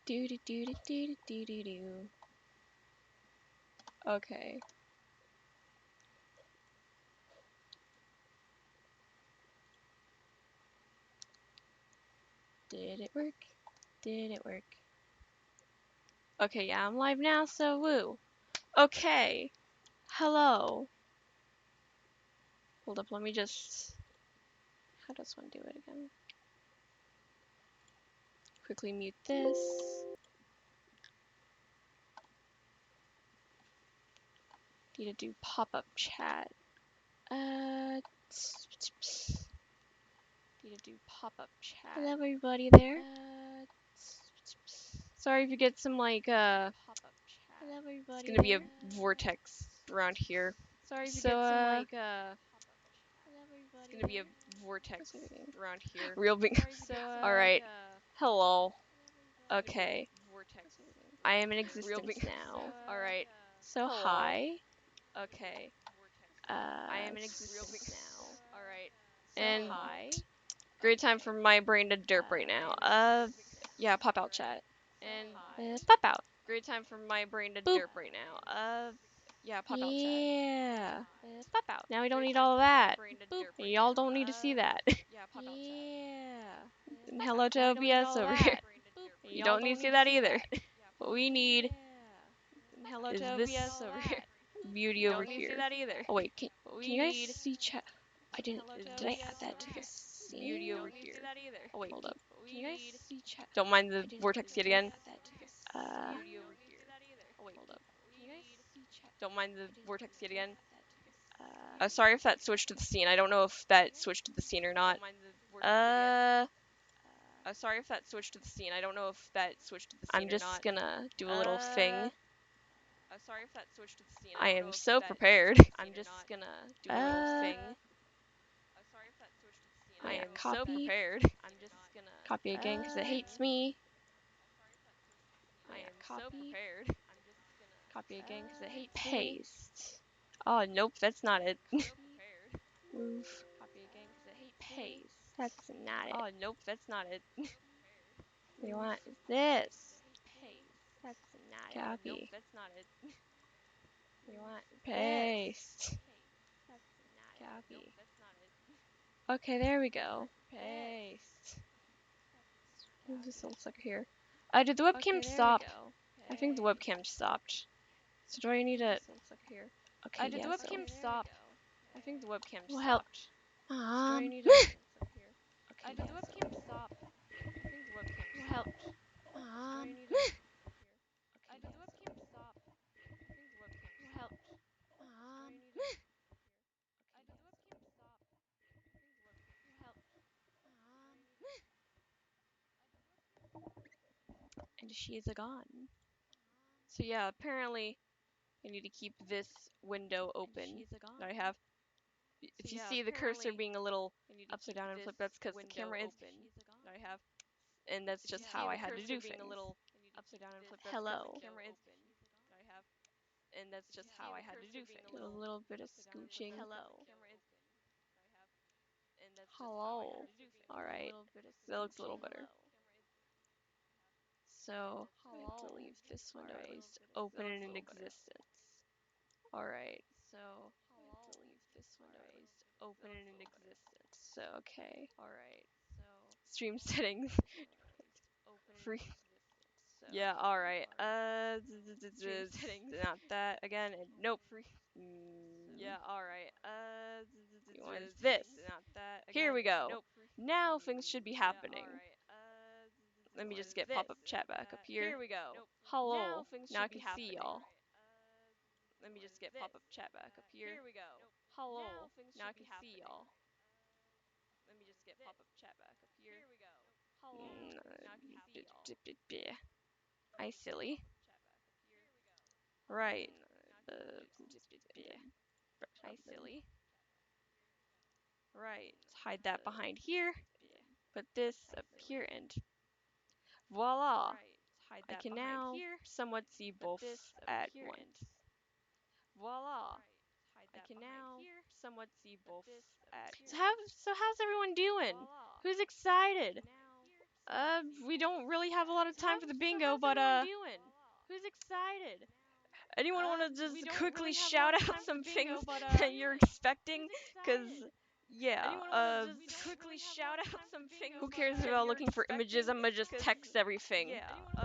Do do do do do do do do. Okay. Did it work? Did it work? Okay, yeah, I'm live now, so woo. Okay. Hello. Hold up, let me just... How does one do it again? Quickly mute this. Need to do pop-up chat. Need to do pop-up chat. Hello, everybody there. Sorry if you get some, like, pop-up chat. Hello, everybody. It's gonna be a vortex around here. Sorry if you get some, like, It's gonna be a vortex around here. Real big. Alright. Hello. Okay. I am in existence now. Alright. So, hi. Okay. I am in existence now. Alright. And hi. Great time for my brain to derp right now. Yeah, pop out chat. And pop out. Great time for my brain to derp right now. Yeah, pop out chat. Yeah. Pop out. Now we don't need all of that. Y'all don't need to see that. Yeah, pop out chat. Yeah. And hello to OBS over here. You don't need to see that either. What we need is this over here. Beauty over here. Oh wait, can you guys see chat? I didn't. Did I add that to the scene? Beauty over here. Oh wait, hold up. Can you guys see chat? Don't mind the vortex yet again. Beauty over here. Oh wait, hold up. Can you guys see chat? Don't mind the vortex yet again. Sorry if that switched to the scene. I don't know if that switched to the scene or not. Sorry if that switched to the scene. I don't know if that switched to the scene or not. I'm just gonna do a little thing. Sorry if that switched to the scene. I am so prepared. I'm just gonna do a little thing. Sorry if that switched to the scene. I am so prepared. I'm just gonna copy again because it hates me. I am so prepared. I'm just gonna copy again because it hates me. Paste. Oh nope, that's not it. Move. Copy again because it hates paste. That's not it. Oh nope, that's not it. We want this. Paste. That's not it. Copy. Nope, that's not it. We want paste. That's not copy. Nope, that's not it. Okay, there we go. Paste. Move this little sucker here. Did the webcam stop? I think the webcam stopped. So do I need to? Okay, did the webcam stop? I think the webcam stopped. Help. So do I need to? Okay, did the webcam stop? I think the webcam help. Do I need to? Okay, did the webcam stop? I think the webcam help. Do I need to? Okay, did the webcam stop? I think the webcam help. And she is gone. So yeah, apparently I need to keep this window open that I have. If you see the cursor being a little upside down and flipped, that's because the camera is that I have, and that's just how I had to do things. Hello. And that's just how I had to do things. Do a little bit of scooching. Hello. Hello. Alright. That looks a little better. So, I have to leave this window at least open and in existence. Alright, so, I have to leave this window at least open and in existence. So, okay. Alright, so, stream settings. Free. Yeah, alright. Settings. Not that again. And nope. Yeah, alright. You want this. Not that again. Here we go. Nope. Now things should be happening. Let me just get pop-up chat back up here. Here we go. Hello. Now I can see y'all. Let me just get pop-up chat back up here. Here we go. Hello. Now I can see y'all. Let me just get pop-up chat back up here. Here we go. Hello. Now I can see y'all. I silly. Right. I silly. Right. Let's hide that behind here. Put this up here and voila. I can now somewhat see both at once. Voila. I can now somewhat see both at once. So how's everyone doing? Who's excited? We don't really have a lot of time for the bingo, but who's excited? Anyone want to just quickly shout out some things that you're expecting? Cause yeah, Anyone want to just quickly shout out some things? who cares about looking for images? I'm gonna just text everything. Yeah.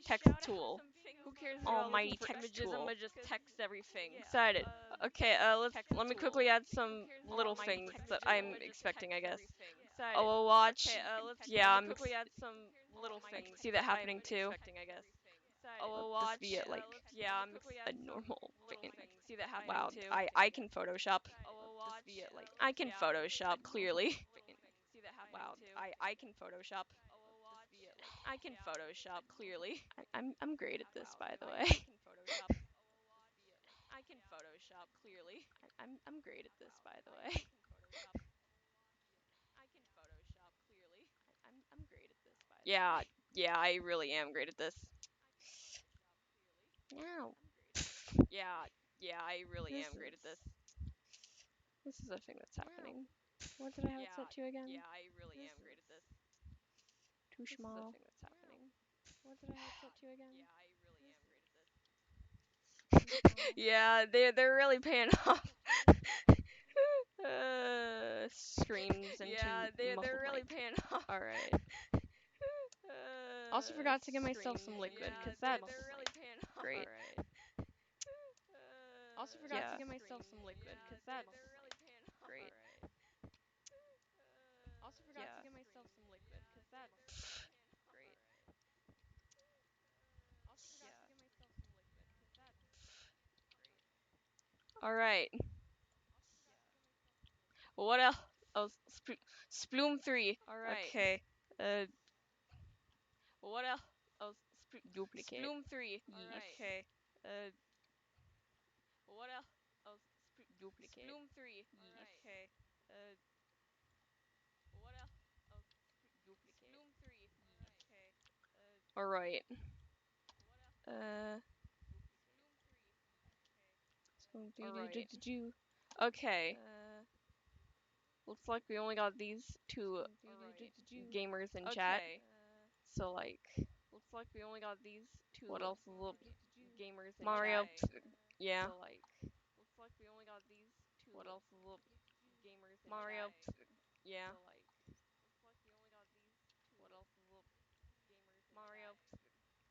Text tool. Who cares about Almighty looking for text images? I'm tool. gonna just text everything. Excited. Okay, let me quickly add some little things that I'm expecting, I guess. Excited. Oh, watch. Okay, Yeah, let I'm me quickly add some little I things. can see that happening too. Expecting, I guess. Oh, Let watch. this be it, Like, yeah, I'm a normal thing. see that happening Wow, too. I can Photoshop. Let this be it, like I can Photoshop clearly. see that happening Wow, too. I can Photoshop. Let this be it, like I can Photoshop clearly. I'm great at this, wow, by the I way. can Photoshop. I can Photoshop clearly. I'm great at this, by the Wow, way. I can Photoshop. I can Photoshop clearly. I'm great at this, by the way. Yeah, I really am great at this. No. Yeah, I really am great at this. This is a thing that's happening. What did I have it set to again? Yeah, I really am great at this. Too This is a small. thing that's happening. What did I have it set to again? Yeah, I really am great at this. Yeah, they're really paying off. Streams into Yeah, they're muffled really mic. paying off. All right. Also forgot to get myself some liquid because that's really paying off. great. All right. Also forgot to get myself some liquid because that's really paying off. great. All right. Also forgot to get myself some liquid because that's great. Also forgot to get myself some liquid because that's great. All right. What else? Oh, Sploom 3. All right. Okay. What else? Oh, Duplicate. Sploom 3. Yes. Right. Okay. What else? Oh, Duplicate. Sploom 3. Yes. Right. Okay. What else? Oh, Duplicate. Sploom 3. Yes. Okay. All right. Uh. All right. Okay. Looks like we only got these two gamers in chat. Okay. So like, Looks like we only got these two what else? gamers in Mario. chat. Yeah. So like, looks like we only got these two What else? gamers in Mario. chat. Yeah. So like, looks like we only got these two What else? gamers in Mario. chat. Yeah. So like, what else? Mario. Mario.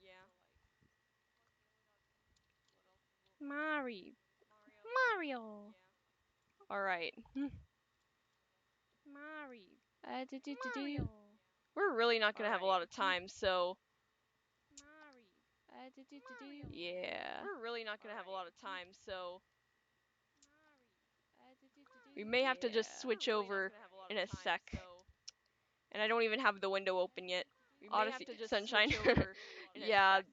Yeah. All right. Mario. Mario. We're really not gonna have a lot of time, so yeah. We're really not gonna have a lot of time, so We may have to just switch over in a sec. And I don't even have the window open yet. we may have Odyssey, to just Sunshine. switch over in a Yeah, sec.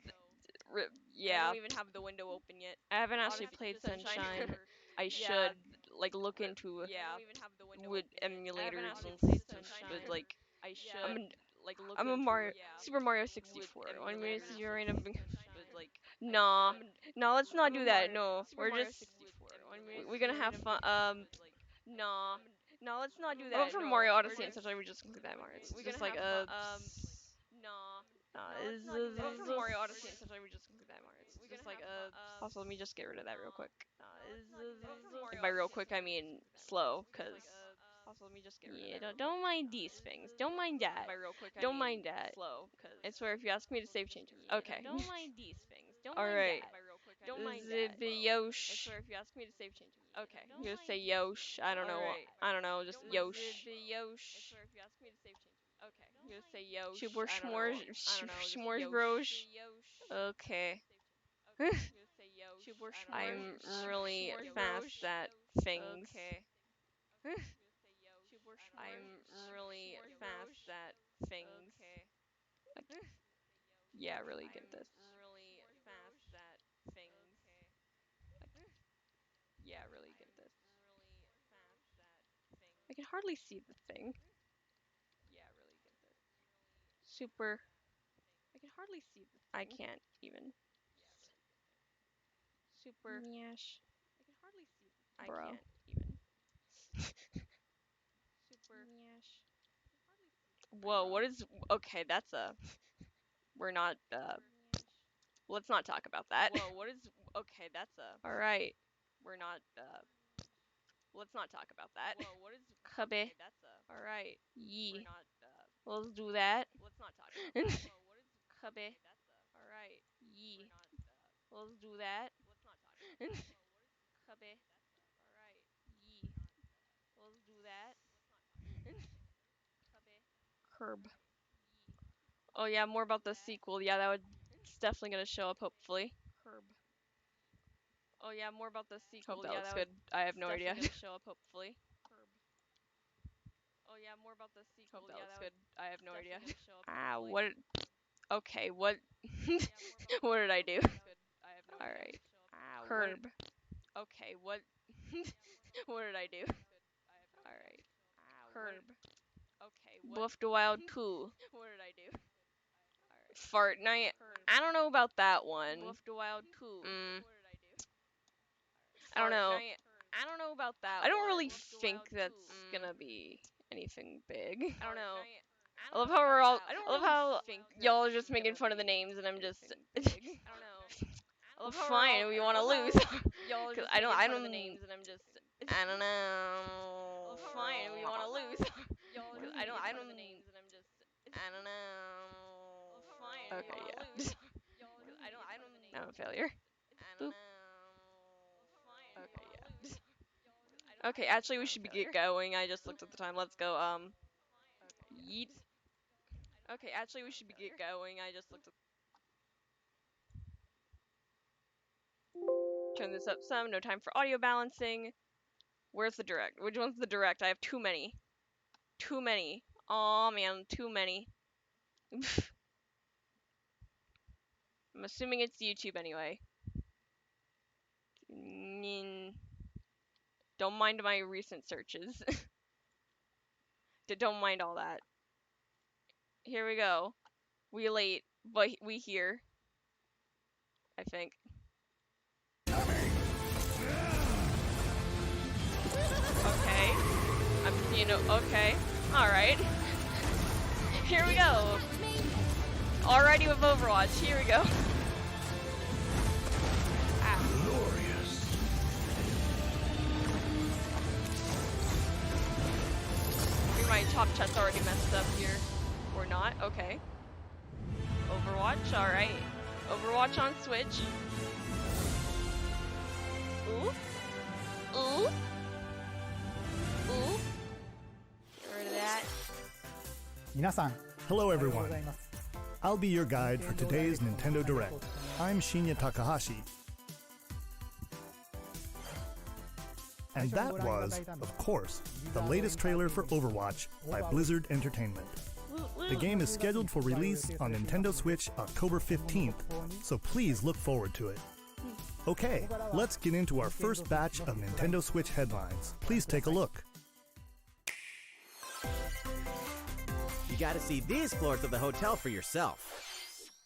yeah. I don't even have the window open yet. I haven't actually Odyssey, played Sunshine. Sunshine. I Yeah. should like look into Yeah. I don't even have the window with open yet. I haven't emulators actually and played stuff. Sunshine. But like, I should like look I'm a into Mario, yeah. Super Mario with 64. emulators Want me to see your and random? stuff. But like, Nah, no, let's not I'm a do that. Mario, No, Super we're Mario just 64. we're gonna have fun. Like, Nah, no, let's not do What that. about For no, Mario we're Odyssey and just- such, I would just complete that Mario. It's we're just gonna like have nah, let's not do that. What No, for Mario we're Odyssey and just- such, I would just complete that Mario. It's we're just gonna like have Also, let me just get rid of that real quick. Mario And by real Odyssey quick, and I such, mean just slow, like, cause also let me just get rid of yeah, that real don't quick. mind these things. Don't mind that. By real quick, I Don't mean mind that. slow, cause I swear, if you ask me to save changes. yeah, Okay. don't mind these things. Don't All mind right. that. By real quick, I Don't mean mind slow. that. The I Yosh. swear, if you ask me to save changes. Okay. I'm gonna say Yosh. I don't know. Alright. I don't know. Just Yosh. The Yosh. I swear, if you ask me to save changes. Okay. I'm gonna say Yosh. Shubor I don't know. Shmor's Yosh. Brosh. Yosh. Okay. Okay. I'm gonna say Yosh. I don't know. I'm really Shmor's fast Brosh. at things. Okay. I'm really fast at things. Okay. Like, yeah, really good at this. I'm really fast at things. Like, yeah, really good at this. Really fast at things. I can hardly see the thing. Yeah, really good at this. Super. I can hardly see the thing. I can't even. Super. Nyash. I can hardly see the thing. Bro. I can't even. Super. Nyash. Whoa, what is... Okay, that's a... We're not, Let's not talk about that. Whoa, what is... Okay, that's a... Alright. We're not, Let's not talk about that. Whoa, what is... Cubby. Okay, that's a... Alright. Yee. We're not, Let's do that. Let's not talk about that. Whoa, what is... Cubby. That's a... Alright. Yee. We're not, Let's do that. Let's not talk about that. Whoa, what is... Cubby. Alright. Yee. Let's do that. Curb. Oh yeah, more about the sequel. Yeah, it's definitely gonna show up hopefully. Curb. Oh yeah, more about the sequel. Hope that looks good. I have no idea. Gonna show up hopefully. Curb. Oh yeah, more about the sequel. Hope that looks good. I have no idea. Ah, what? Okay, what? What did I do? All right. Curb. Okay, what? What did I do? All right. Curb. Okay. Bluff the Wild 2. What did I do? Alright. Fart Night. I don't know about that one. Bluff the Wild 2. What did I do? I don't know. I don't know about that one. I don't really think that's gonna be anything big. I don't know. I love how we're all. I love how y'all are just making fun of the names, and I'm just. I don't know. Well, fine, we want to lose. Cause I don't. I don't. I don't know. Well, fine, we want to lose. Cause I don't. I don't. I don't know. Okay, yeah. I'm a failure. Boop. Okay, yeah. Okay, actually, we should get going. I just looked at the time. Let's go. Yeet. Okay, actually, we should get going. I just looked at. Turn this up some. No time for audio balancing. Where's the direct? Which one's the direct? I have too many. Too many. Aw, man, too many. I'm assuming it's YouTube anyway. Don't mind my recent searches. Don't mind all that. Here we go. We late, but we here. I think. Okay. Okay. Alright. Here we go. Already with Overwatch. Here we go. Glorious. My top chat's already messed up here. Or not. Okay. Overwatch. Alright. Overwatch on Switch. Ooh. Ooh. Ooh. Get rid of that. 皆さん Hello おはよう everyone. ございます I'll be your guide for today's Nintendo Direct. I'm Shinya Takahashi. And that was, of course, the latest trailer for Overwatch by Blizzard Entertainment. The game is scheduled for release on Nintendo Switch October 15th, so please look forward to it. Okay, let's get into our first batch of Nintendo Switch headlines. Please take a look. You gotta see these floors of the hotel for yourself.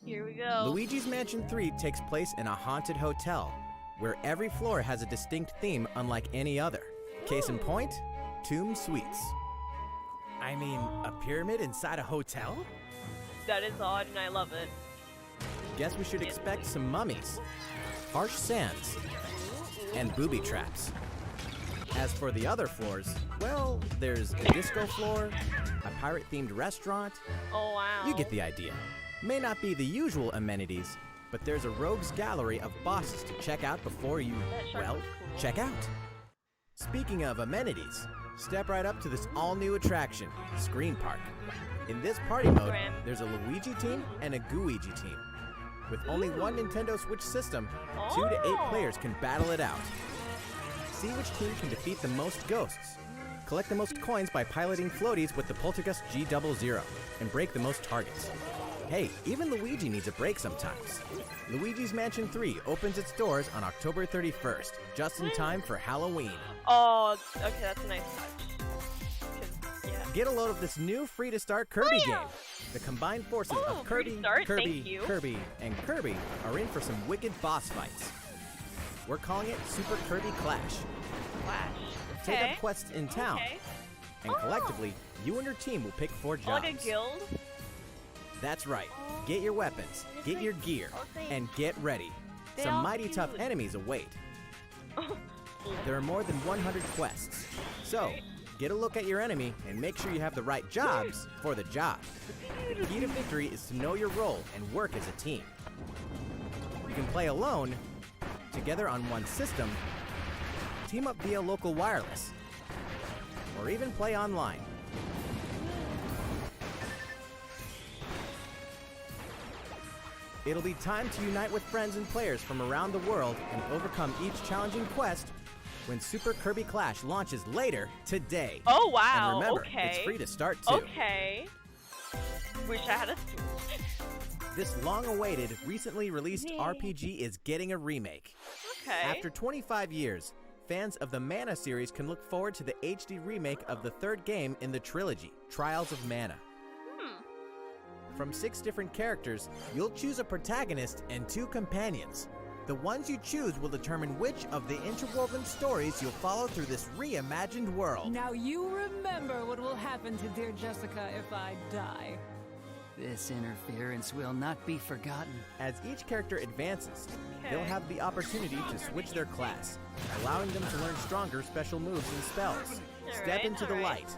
Here we go. Luigi's Mansion 3 takes place in a haunted hotel, where every floor has a distinct theme unlike any other. Case in point, Tomb Suites. I mean, a pyramid inside a hotel? That is odd and I love it. Guess we should expect some mummies, harsh sands, and booby traps. As for the other floors, well, there's a disco floor, a pirate-themed restaurant. Oh, wow. You get the idea. May not be the usual amenities, but there's a rogues gallery of bosses to check out before you, well, cool. check out. Speaking of amenities, step right up to this all-new attraction, Screen Park. In this party mode, there's a Luigi team and a Gooigi team. With only one Nintendo Switch system, 2 to 8 players can battle it out. See which team can defeat the most ghosts. Collect the most coins by piloting floaties with the Poltergust G00 and break the most targets. Hey, even Luigi needs a break sometimes. Luigi's Mansion 3 opens its doors on October 31st, just in time for Halloween. Oh, okay, that's a nice touch. 'Cause, yeah. Get a load of this new free-to-start Kirby game. The combined forces of Kirby, free-to-start? Thank Kirby, you. Kirby, and Kirby are in for some wicked boss fights. We're calling it Super Kirby Clash. Flash. Take Okay. up quests in town, Okay. And collectively, you and your team will pick 4 jobs. Like a guild? That's right. Get your weapons, get your gear, and get ready. Some mighty tough enemies await. There are more than 100 quests. So, get a look at your enemy and make sure you have the right jobs for the job. The key to victory is to know your role and work as a team. You can play alone, together on one system, team up via local wireless, or even play online. It'll be time to unite with friends and players from around the world and overcome each challenging quest when Super Kirby Clash launches later today. Oh, wow. And remember, okay. It's free to start too. Okay. Wish I had a Switch. This long-awaited, recently released RPG is getting a remake. Okay. After 25 years, fans of the Mana series can look forward to the HD remake of the 3rd game in the trilogy, Trials of Mana. From 6 different characters, you'll choose a protagonist and 2 companions. The ones you choose will determine which of the interwoven stories you'll follow through this reimagined world. Now you remember what will happen to dear Jessica if I die. This interference will not be forgotten. As each character advances, they'll have the opportunity to switch their class, allowing them to learn stronger special moves and spells. Step into the light,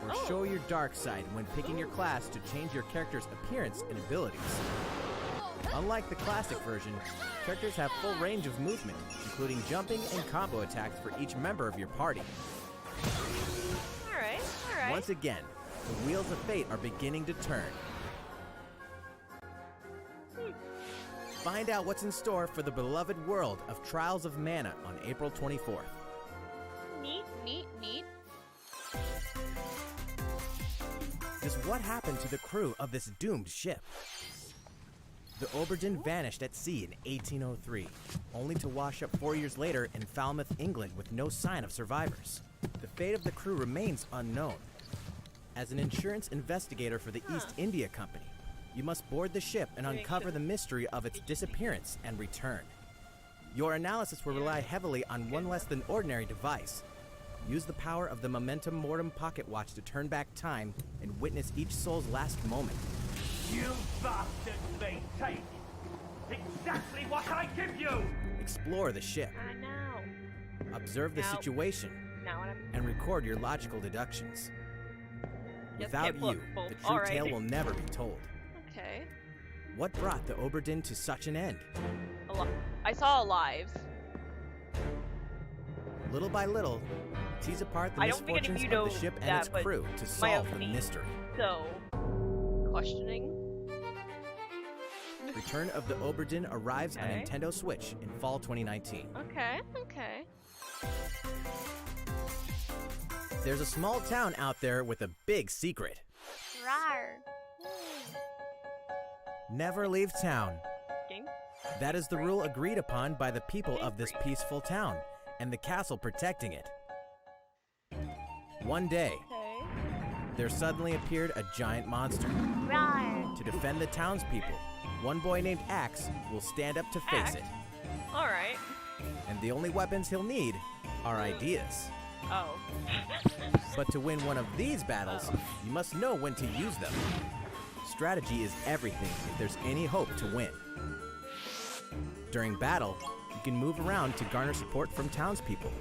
or show your dark side when picking your class to change your character's appearance and abilities. Unlike the classic version, characters have full range of movement, including jumping and combo attacks for each member of your party. Alright. Once again, the wheels of fate are beginning to turn. Find out what's in store for the beloved world of Trials of Mana on April 24th. Neat. Just what happened to the crew of this doomed ship? The Oberdin vanished at sea in 1803, only to wash up 4 years later in Falmouth, England with no sign of survivors. The fate of the crew remains unknown. As an insurance investigator for the East India Company, you must board the ship and uncover the mystery of its disappearance and return. Your analysis will rely heavily on one less than ordinary device. Use the power of the Momentum Mortem pocket watch to turn back time and witness each soul's last moment. You bastards may take exactly what I give you! Explore the ship. I know. Observe the situation. And record your logical deductions. Without you, the true tale will never be told. Okay. What brought the Oberdin to such an end? I saw lives. Little by little, tease apart the misfortunes of the ship and its crew to solve the mystery. So, questioning. Return of the Oberdin arrives on Nintendo Switch in fall 2019. Okay. There's a small town out there with a big secret. Rawr. Never leave town. That is the rule agreed upon by the people of this peaceful town and the castle protecting it. One day, there suddenly appeared a giant monster. To defend the townspeople, one boy named Axe will stand up to face it. Alright. And the only weapons he'll need are ideas. Oh. But to win one of these battles, you must know when to use them. Strategy is everything if there's any hope to win. During battle, you can move around to garner support from townspeople.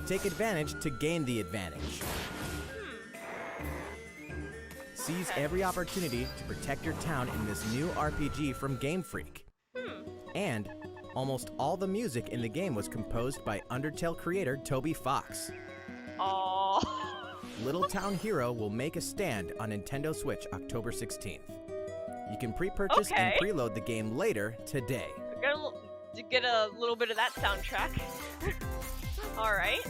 Take advantage to gain the advantage. Seize every opportunity to protect your town in this new RPG from Game Freak. And almost all the music in the game was composed by Undertale creator Toby Fox. Aww. Little Town Hero will make a stand on Nintendo Switch October 16th. You can pre-purchase and preload the game later today. Get a little bit of that soundtrack. Alright.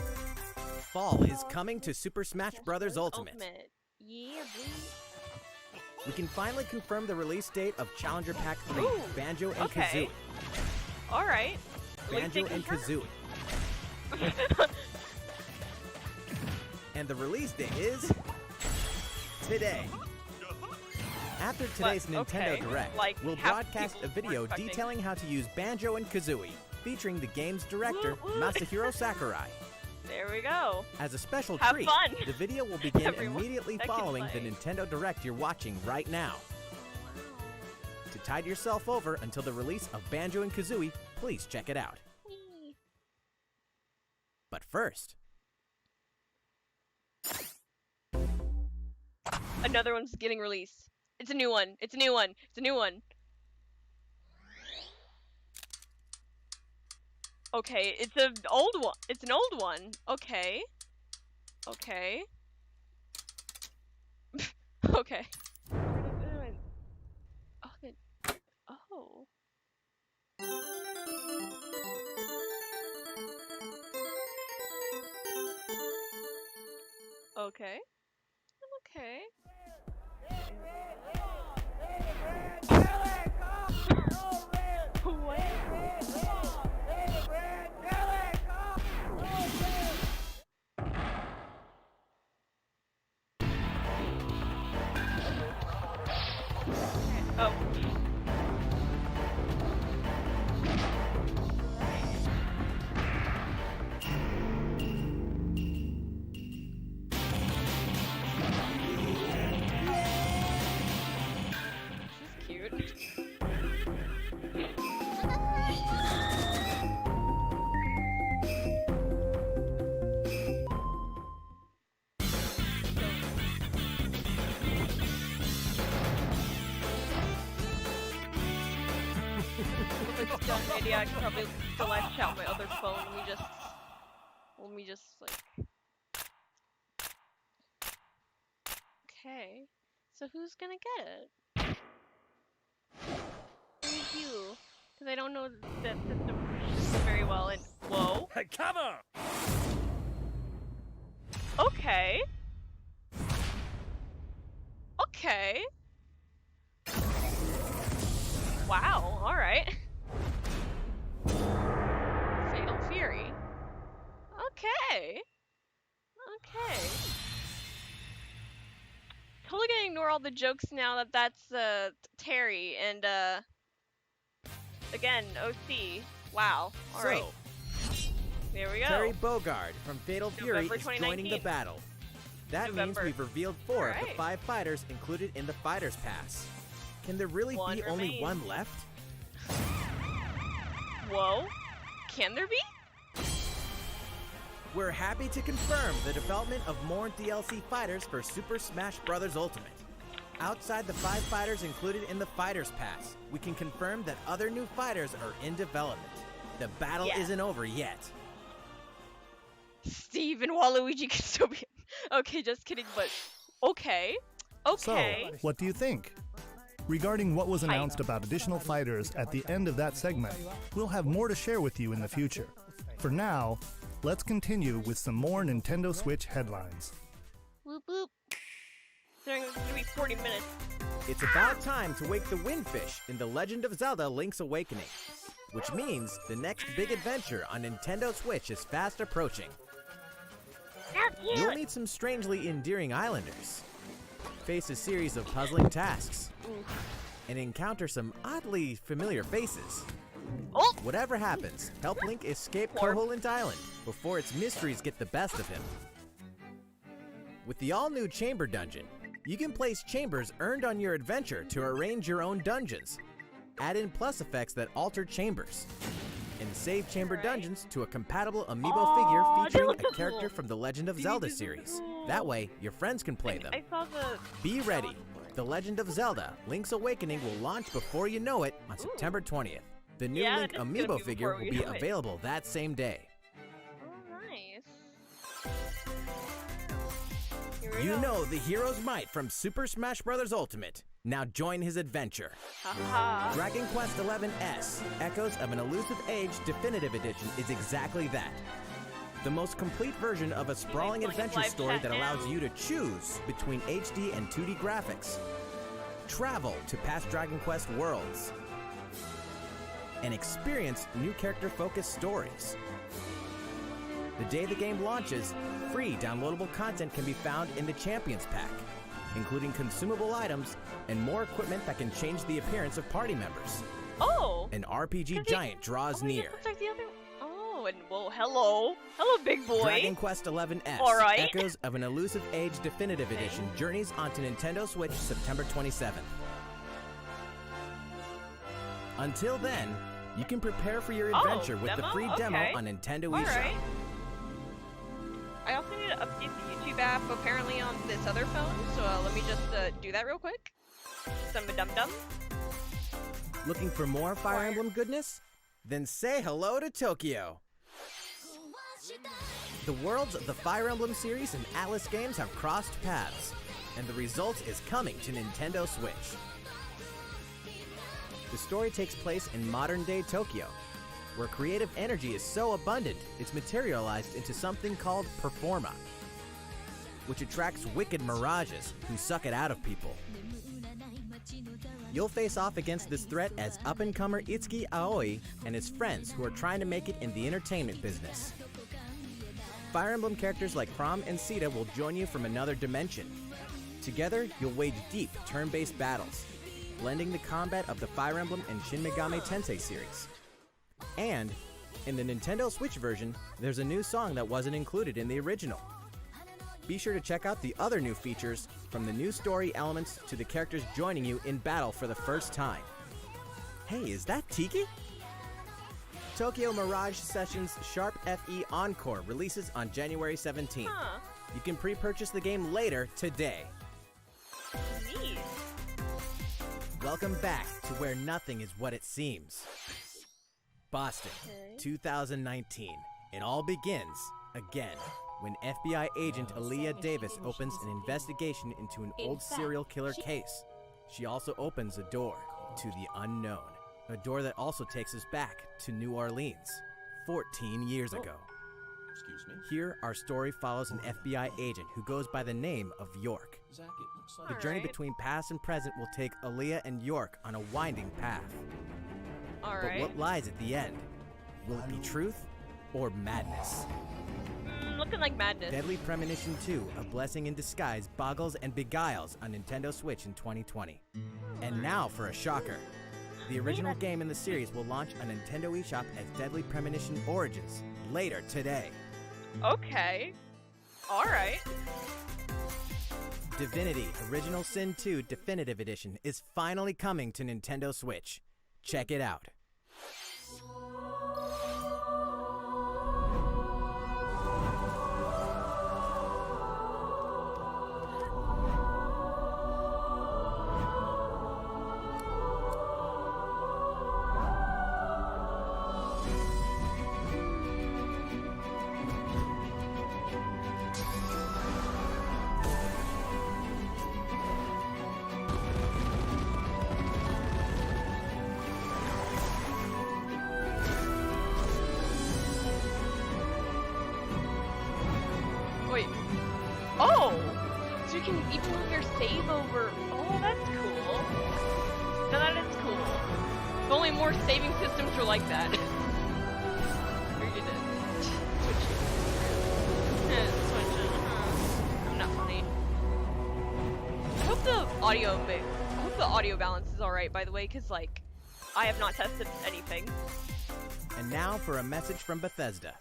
Fall is coming to Super Smash Bros. Ultimate. Yeah, boy. We can finally confirm the release date of Challenger Pack 3, Banjo and Kazooie. Alright. Banjo and Kazooie. And the release date is today. After today's Nintendo Direct, we'll broadcast a video detailing how to use Banjo and Kazooie, featuring the game's director, Masahiro Sakurai. There we go. As a special Have treat, fun. the video will begin Everyone immediately that can following the play. Nintendo Direct you're watching right now. To tide yourself over until the release of Banjo and Kazooie, please check it out. But first, Another one's getting released. It's a new one. It's a new one. It's a new one. Okay, it's an old one. It's an old one. Okay. Okay. Okay. Oh, oh. Okay. Okay. What? Oh. This is cute. It's done. Maybe I could probably go live chat on my other phone. Let me just like. Okay. So who's gonna get it? Only you, because I don't know that system very well. And whoa. Hey, cover! Okay. Okay. Wow, alright. Fatal Fury. Okay. Okay. Totally gonna ignore all the jokes now that that's Terry and again, OC. Wow. Alright. so There we go. Terry Bogard from Fatal Fury November is joining the 2019. battle. That November. means we've revealed 4 of the Alright. 5 fighters included in the Fighters Pass. Can there really One be only remains. one left? Whoa. Can there be? We're happy to confirm the development of more DLC fighters for Super Smash Bros. Ultimate. Outside the 5 fighters included in the Fighters Pass, we can confirm that other new fighters are in development. The battle Yeah. isn't over yet. Steve and Waluigi can still be. Okay, just kidding, but okay. Okay. So, what do you think? Regarding what was announced about additional fighters at the end of that segment, we'll have more to share with you in the future. For now, let's continue with some more Nintendo Switch headlines. Whoop whoop. It's gonna be 40 minutes. It's about time to wake the Windfish in The Legend of Zelda Link's Awakening, which means the next big adventure on Nintendo Switch is fast approaching. You'll meet some strangely endearing islanders, face a series of puzzling tasks, and encounter some oddly familiar faces. Oh! Whatever happens, help Link escape Poor- Koholint Island before its mysteries get the best of him. With the all-new Chamber Dungeon, you can place chambers earned on your adventure to arrange your own dungeons. Add in plus effects that alter chambers. And save chamber Alright. dungeons to a compatible amiibo Aw, figure they featuring look so a character cool. from the Legend of Zelda series. That way, your friends can play them. I saw the. Be ready. The Legend of Zelda Link's Awakening will launch before you know it on September 20th. The new Yeah, Link that is gonna amiibo be figure before will we be know it. available that same day. Oh, nice. Here we You go. know the hero's might from Super Smash Bros. Ultimate. Now join his adventure. Haha. Dragon Quest XI Echoes of an Elusive Age Definitive Edition is exactly that. The most complete version of a sprawling pulling his adventure live story chat that now. allows you to choose between HD and 2D graphics. Travel to past Dragon Quest worlds. And experience new character-focused stories. The day the game launches, free downloadable content can be found in the Champions Pack, including consumable items and more equipment that can change the appearance of party members. Oh! An RPG Does it- giant draws oh, it near. looks like the other. Oh, and well, hello, big boy. Dragon Quest XI S, All right. Echoes of an Elusive Age Definitive Edition, journeys onto Nintendo Switch September 27th. Until then, you can prepare for your adventure with the free demo on Nintendo eShop. Right. I also need to update the YouTube app apparently on this other phone, so let me just do that real quick. Dum-dum-dum. Looking for more Fire Emblem goodness? Then say hello to Tokyo! The worlds of the Fire Emblem series and Atlas games have crossed paths, and the result is coming to Nintendo Switch. The story takes place in modern-day Tokyo, where creative energy is so abundant it's materialized into something called Performa, which attracts wicked mirages who suck it out of people. You'll face off against this threat as up-and-comer Itsuki Aoi and his friends who are trying to make it in the entertainment business. Fire Emblem characters like Chrom and Sita will join you from another dimension. Together, you'll wage deep turn-based battles, blending the combat of the Fire Emblem and Shin Megami Tensei series. And, in the Nintendo Switch version, there's a new song that wasn't included in the original. Be sure to check out the other new features, from the new story elements to the characters joining you in battle for the first time. Hey, is that Tiki? Tokyo Mirage Sessions Sharp FE Encore releases on January 17th. You can pre-purchase the game later today. Neat. Welcome back to where nothing is what it seems. Boston, 2019. It all begins again when FBI agent Aaliyah Davis opens an investigation into an old serial killer case. She also opens a door to the unknown, a door that also takes us back to New Orleans, 14 years ago. Excuse me? Here, our story follows an FBI agent who goes by the name of York. Zach, it looks like... The journey between past and present will take Aaliyah and York on a winding path. But what lies at the end? Will it be truth or madness? Looking like madness. Deadly Premonition 2, A Blessing in Disguise, boggles and beguiles on Nintendo Switch in 2020. And now for a shocker. The original game in the series will launch on Nintendo eShop as Deadly Premonition Origins later today. Okay. Alright. Divinity Original Sin 2 Definitive Edition is finally coming to Nintendo Switch. Check it out. Wait. Oh! So you can even move your save over. Oh, that's cool. No, that is cool. If only more saving systems were like that. We're gonna switch it. Switch it. I'm not funny. I hope the audio balance is alright, by the way, because, like, I have not tested anything. And now for a message from Bethesda.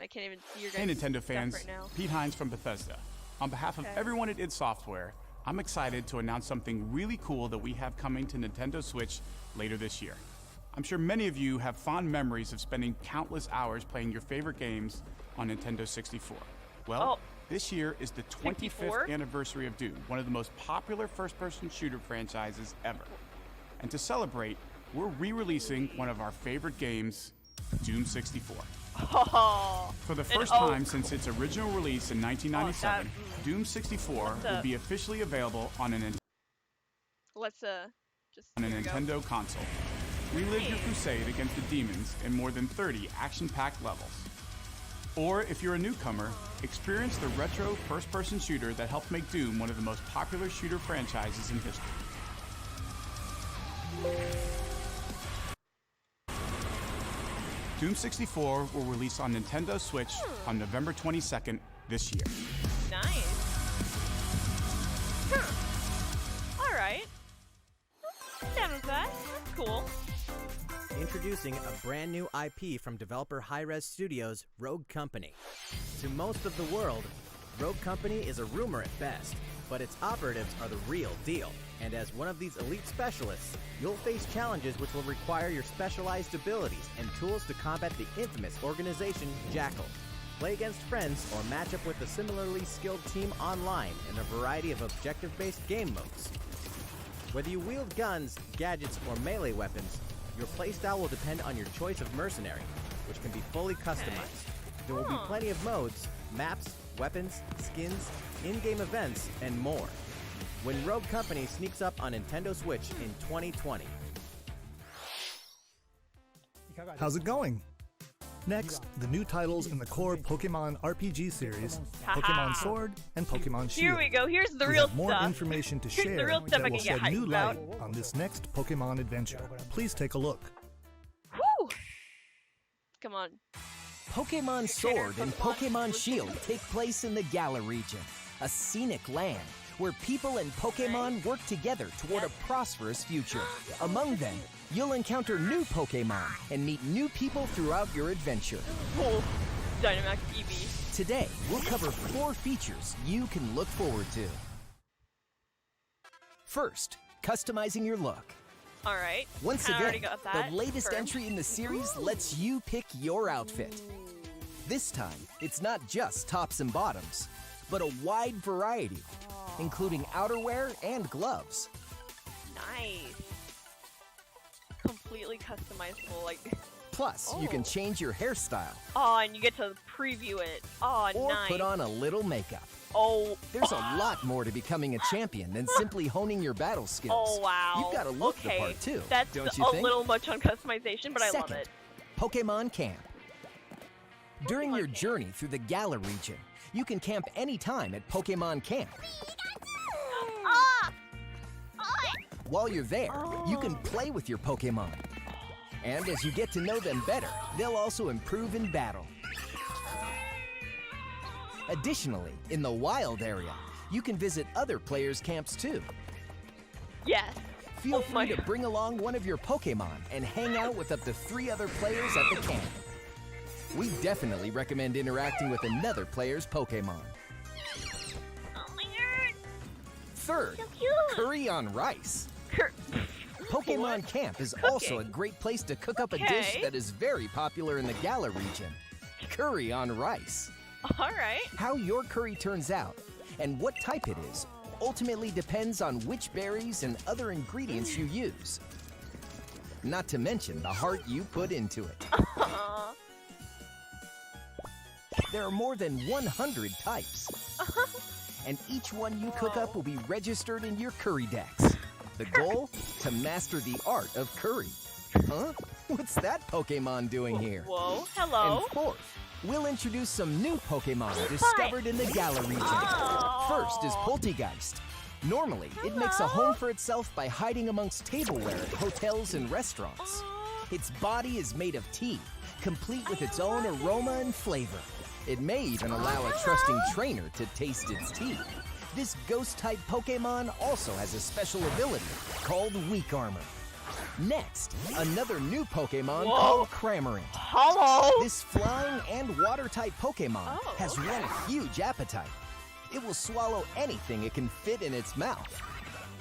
I can't even see your guys' Hey Nintendo stuff fans, right now. Pete Hines from Bethesda. On behalf of everyone at id Software, I'm excited to announce something really cool that we have coming to Nintendo Switch later this year. I'm sure many of you have fond memories of spending countless hours playing your favorite games on Nintendo 64. Well, this year is the 25th 64? anniversary of Doom, one of the most popular first-person shooter franchises ever. And to celebrate, we're re-releasing one of our favorite games, Doom 64. For the first time since its original release in 1997, Doom 64 will be officially available on a Nintendo console. Relive your crusade against the demons in more than 30 action-packed levels. Or if you're a newcomer, experience the retro first-person shooter that helped make Doom one of the most popular shooter franchises in history. Doom 64 will release on Nintendo Switch on November 22nd this year. Nice. Alright. Down with that. That's cool. Introducing a brand new IP from developer Hi-Rez Studios, Rogue Company. To most of the world, Rogue Company is a rumor at best, but its operatives are the real deal. And as one of these elite specialists, you'll face challenges which will require your specialized abilities and tools to combat the infamous organization Jackal. Play against friends or match up with a similarly skilled team online in a variety of objective-based game modes. Whether you wield guns, gadgets, or melee weapons, your playstyle will depend on your choice of mercenary, which can be fully customized. There will be plenty of modes, maps, weapons, skins, in-game events, and more. When Rogue Company sneaks up on Nintendo Switch in 2020. How's it going? Next, the new titles in the core Pokemon RPG series, Pokemon Sword and Pokemon Shield. Here we go. Here's the We real have more stuff. information to Here's share the real stuff that I will can get shed new hyped light about. on this next Pokemon adventure. Please take a look. Whew. Come on. Pokemon Sword and Pokemon Shield take place in the Galar region, a scenic land where people and Pokemon work together toward a prosperous future. Among them, you'll encounter new Pokemon and meet new people throughout your adventure. Oh, Dynamax Eevee. Today, we'll cover 4 features you can look forward to. First, customizing your look. All right. Once I already again, got that. the latest First. entry in the series lets you pick your outfit. This time, it's not just tops and bottoms, but a wide variety, including outerwear and gloves. Nice. Completely customizable, like. Plus, you can change your hairstyle Oh, and you get to preview it. Oh, or nice. put on a little makeup. Oh. There's a lot more to becoming a champion than simply honing your battle skills. Oh, wow. You've got to look okay. the part too, That's don't you a think? little much on customization, but I love Second, it. Pokemon Camp. During your journey through the Galar region, you can camp anytime at Pokemon Camp. While you're there, you can play with your Pokemon. And as you get to know them better, they'll also improve in battle. Additionally, in the wild area, you can visit other players' camps too. Yes. Feel free to bring along one of your Pokemon and hang out with up to 3 other players at the camp. We definitely recommend interacting with another player's Pokemon. Oh my god. Third, So cute. curry on rice. Pokemon Camp is also a great place to cook up a dish Okay. that is very popular in the Galar region. Curry on rice. All right. How your curry turns out and what type it is ultimately depends on which berries and other ingredients you use. Not to mention the heart you put into it. There are more than 100 types. And each one you cook up will be registered in your curry decks. The goal? To master the art of curry. Huh? What's that Pokemon doing here? Whoa, hello. And fourth, we'll introduce some new Pokemon discovered in the Galar region. First is Poltegeist. Normally, it makes a home for itself by hiding amongst tableware at hotels and restaurants. Its body is made of tea, complete with its own aroma and flavor. It may even allow a trusting trainer to taste its tea. This ghost-type Pokemon also has a special ability called Weak Armor. Next, another new Pokemon called Cramorant. Hello. This flying and water-type Pokemon has one huge appetite. It will swallow anything it can fit in its mouth.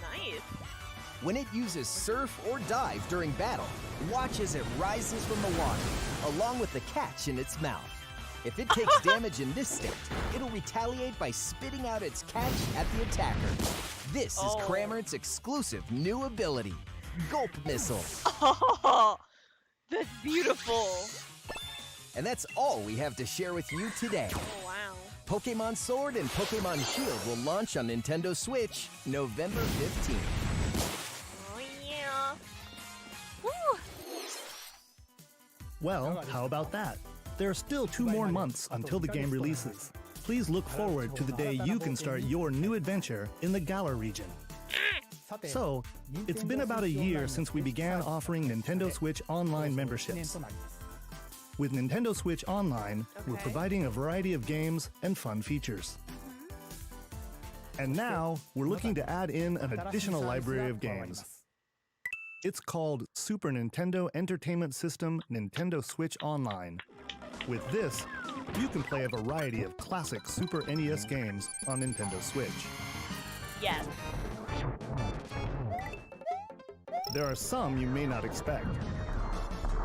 Nice. When it uses Surf or Dive during battle, watch as it rises from the water, along with the catch in its mouth. If it takes damage in this state, it'll retaliate by spitting out its catch at the attacker. This is Cramorant's exclusive new ability, Gulp Missile. Oh, that's beautiful. And that's all we have to share with you today. Oh, wow. Pokemon Sword and Pokemon Shield will launch on Nintendo Switch November 15th. Oh, yeah. Woo. Well, how about that? There are still 2 more months until the game releases. Please look forward to the day you can start your new adventure in the Galar region. So, it's been about a year since we began offering Nintendo Switch Online memberships. With Nintendo Switch Online, we're providing a variety of games and fun features. And now, we're looking to add in an additional library of games. It's called Super Nintendo Entertainment System Nintendo Switch Online. With this, you can play a variety of classic Super NES games on Nintendo Switch. Yes. There are some you may not expect,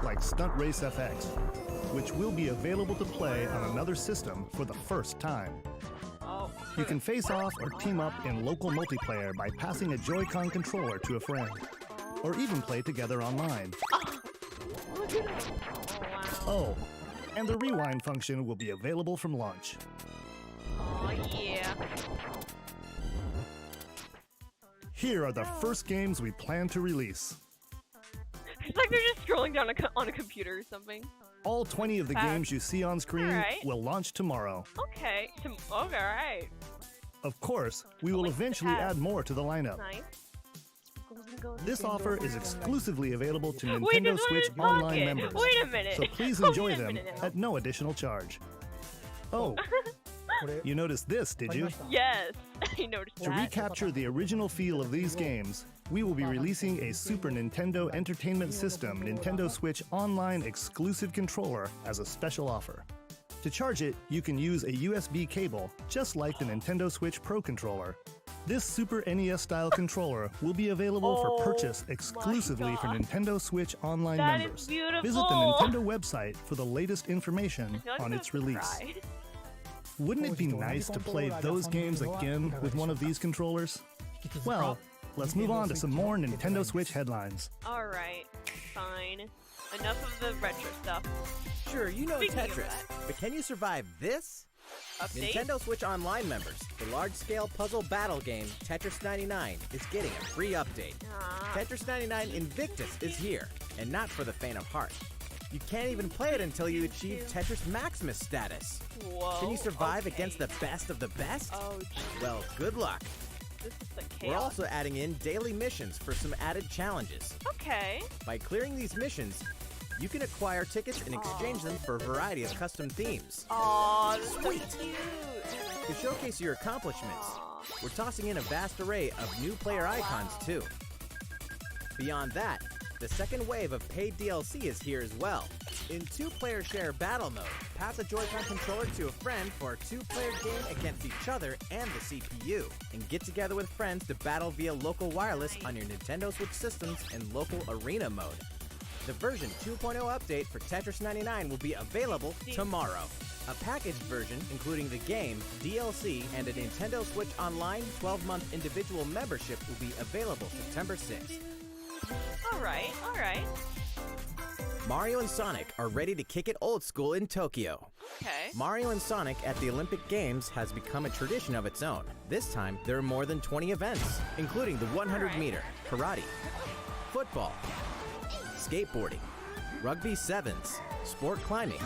like Stunt Race FX, which will be available to play on another system for the first time. Oh. You can face off or team up in local multiplayer by passing a Joy-Con controller to a friend, or even play together online. Oh, and the rewind function will be available from launch. Oh, yeah. Here are the first games we plan to release. It's like they're just scrolling down on a computer or something. All 20 of the games you see on screen will launch tomorrow. Okay. Alright. Of course, we will eventually add more to the lineup. Nice. This offer is exclusively available to Nintendo Switch Online members. Wait a minute. So please enjoy them at no additional charge. Oh, you noticed this, did you? Yes, I noticed To that. recapture the original feel of these games, we will be releasing a Super Nintendo Entertainment System Nintendo Switch Online exclusive controller as a special offer. To charge it, you can use a USB cable, just like the Nintendo Switch Pro controller. This Super NES-style controller will be available for purchase exclusively for Nintendo Switch Online members. Is beautiful. Visit the Nintendo website for the latest information on its release. Cry. Wouldn't it be nice to play those games again with one of these controllers? Well, let's move on to some more Nintendo Switch headlines. Alright, fine. Enough of the retro stuff. Sure, you know Speaking of Tetris, but can you survive this? Update? Nintendo Switch Online members, the large-scale puzzle battle game Tetris 99 is getting a free update. Tetris 99 Invictus is here, and not for the faint of heart. You can't even play it until you achieve Tetris Maximus status. Whoa, Can you survive against the best of the best? Oh, geez. Well, good luck. This is the chaos. We're also adding in daily missions for some added challenges. Okay. By clearing these missions, you can acquire tickets and exchange them for a variety of custom themes. Aw, this is so Sweet. cute. To showcase your accomplishments, we're tossing in a vast array of new player icons too. Beyond that, the second wave of paid DLC is here as well. In two-player share battle mode, pass a Joy-Con controller to a friend for a two-player game against each other and the CPU, and get together with friends to battle via local wireless on your Nintendo Switch systems in local arena mode. The version 2.0 update for Tetris 99 will be available tomorrow. A packaged version, including the game, DLC, and a Nintendo Switch Online 12-month individual membership will be available September 6th. Alright, alright. Mario and Sonic are ready to kick it old school in Tokyo. Okay. Mario and Sonic at the Olympic Games has become a tradition of its own. This time, there are more than 20 events, including the 100-meter, karate, football, skateboarding, rugby sevens, sport climbing,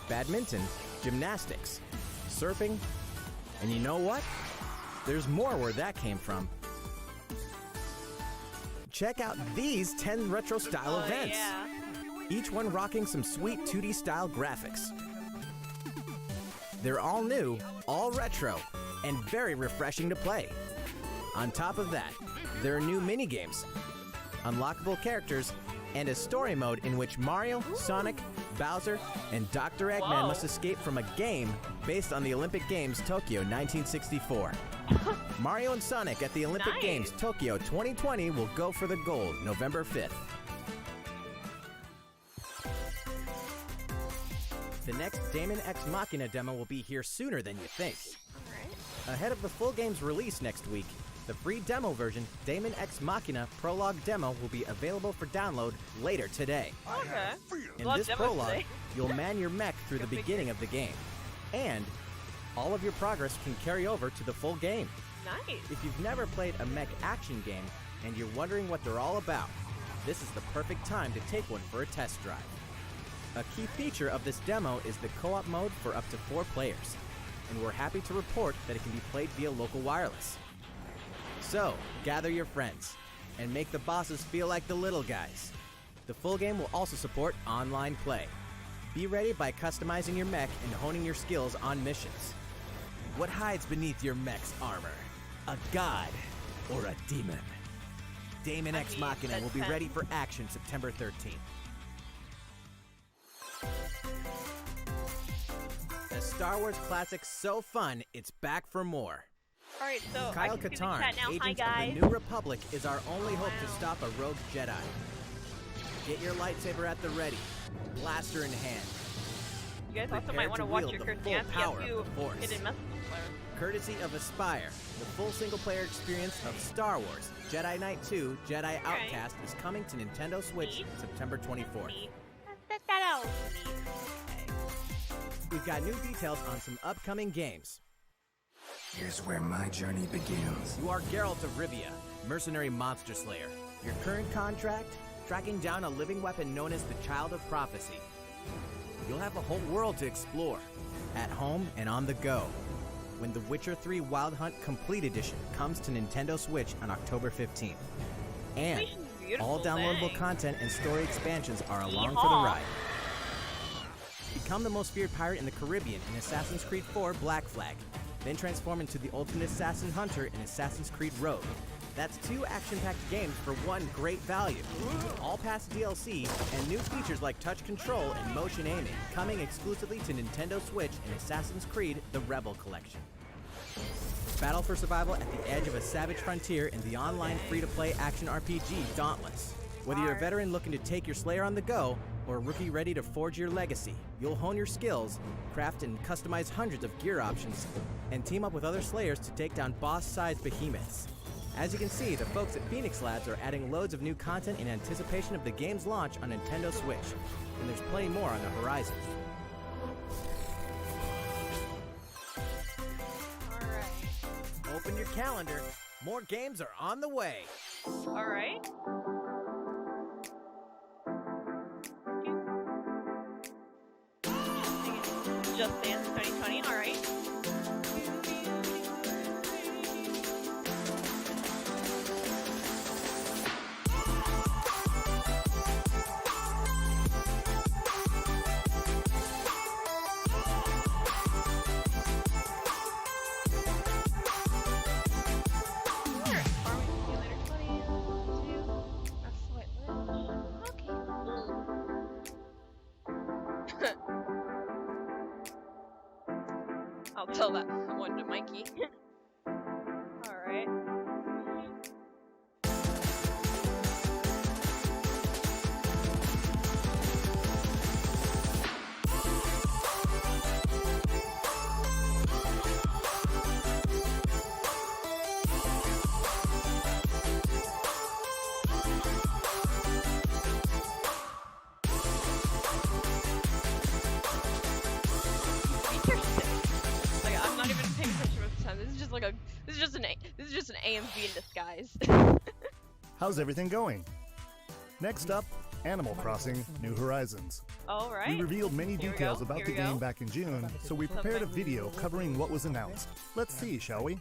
badminton, gymnastics, surfing, and you know what? There's more where that came from. Check out these 10 retro-style events. Yeah. Each one rocking some sweet 2D-style graphics. They're all new, all retro, and very refreshing to play. On top of that, there are new mini-games, unlockable characters, and a story mode in which Mario, Sonic, Bowser, and Dr. Eggman must escape from a game based on the Olympic Games Tokyo 1964. Mario and Sonic at the Olympic Games Tokyo 2020 will go for the gold November 5th. The next Daemon X Machina demo will be here sooner than you think. Ahead of the full game's release next week, the free demo version, Daemon X Machina Prologue Demo, will be available for download later today. Okay. In this prologue, you'll man your mech through the beginning of the game. And all of your progress can carry over to the full game. Nice. If you've never played a mech action game and you're wondering what they're all about, this is the perfect time to take one for a test drive. A key feature of this demo is the co-op mode for up to 4 players, and we're happy to report that it can be played via local wireless. So, gather your friends, and make the bosses feel like the little guys. The full game will also support online play. Be ready by customizing your mech and honing your skills on missions. What hides beneath your mech's armor? A god or a demon? Damon X Machina will be ready for action September 13th. A Star Wars classic so fun, it's back for more. Alright, so Kyle I can see the Katarn, chat now. Hi, agent guys. of the New Republic, is our only hope to stop a rogue Jedi. Get your lightsaber at the ready, blaster in hand. You guys also Prepare might want to to watch wield your the Kirsten full Yancey power of too. the Force. Hidden message player. Courtesy of Aspire, the full single-player experience of Star Wars, Jedi Knight 2, Jedi Outcast is coming to Nintendo Switch September 24th. That out. We've got new details on some upcoming games. Here's where my journey begins. You are Geralt of Rivia, mercenary monster slayer. Your current contract? Tracking down a living weapon known as the Child of Prophecy. You'll have a whole world to explore, at home and on the go, when The Witcher 3 Wild Hunt Complete Edition comes to Nintendo Switch on October 15th. And all downloadable content and story expansions are along for the ride. Become the most feared pirate in the Caribbean in Assassin's Creed 4 Black Flag, then transform into the ultimate assassin hunter in Assassin's Creed Rogue. That's 2 action-packed games for one great value. All past DLC and new features like touch control and motion aiming coming exclusively to Nintendo Switch in Assassin's Creed The Rebel Collection. Battle for survival at the edge of a savage frontier in the online free-to-play action RPG Dauntless. Whether you're a veteran looking to take your Slayer on the go, or a rookie ready to forge your legacy, you'll hone your skills, craft and customize hundreds of gear options, and team up with other Slayers to take down boss-sized behemoths. As you can see, the folks at Phoenix Labs are adding loads of new content in anticipation of the game's launch on Nintendo Switch, and there's plenty more on the horizon. Alright. Open your calendar. More games are on the way. Alright. Just Dance 2020, alright. I'll tell that one to Mikey. Alright. I'm not even paying attention with the time. This is just an AMV in disguise. How's everything going? Next up, Animal Crossing New Horizons. Alright. We revealed many details about the game back in June, so we prepared a video covering what was announced. Let's see, shall we?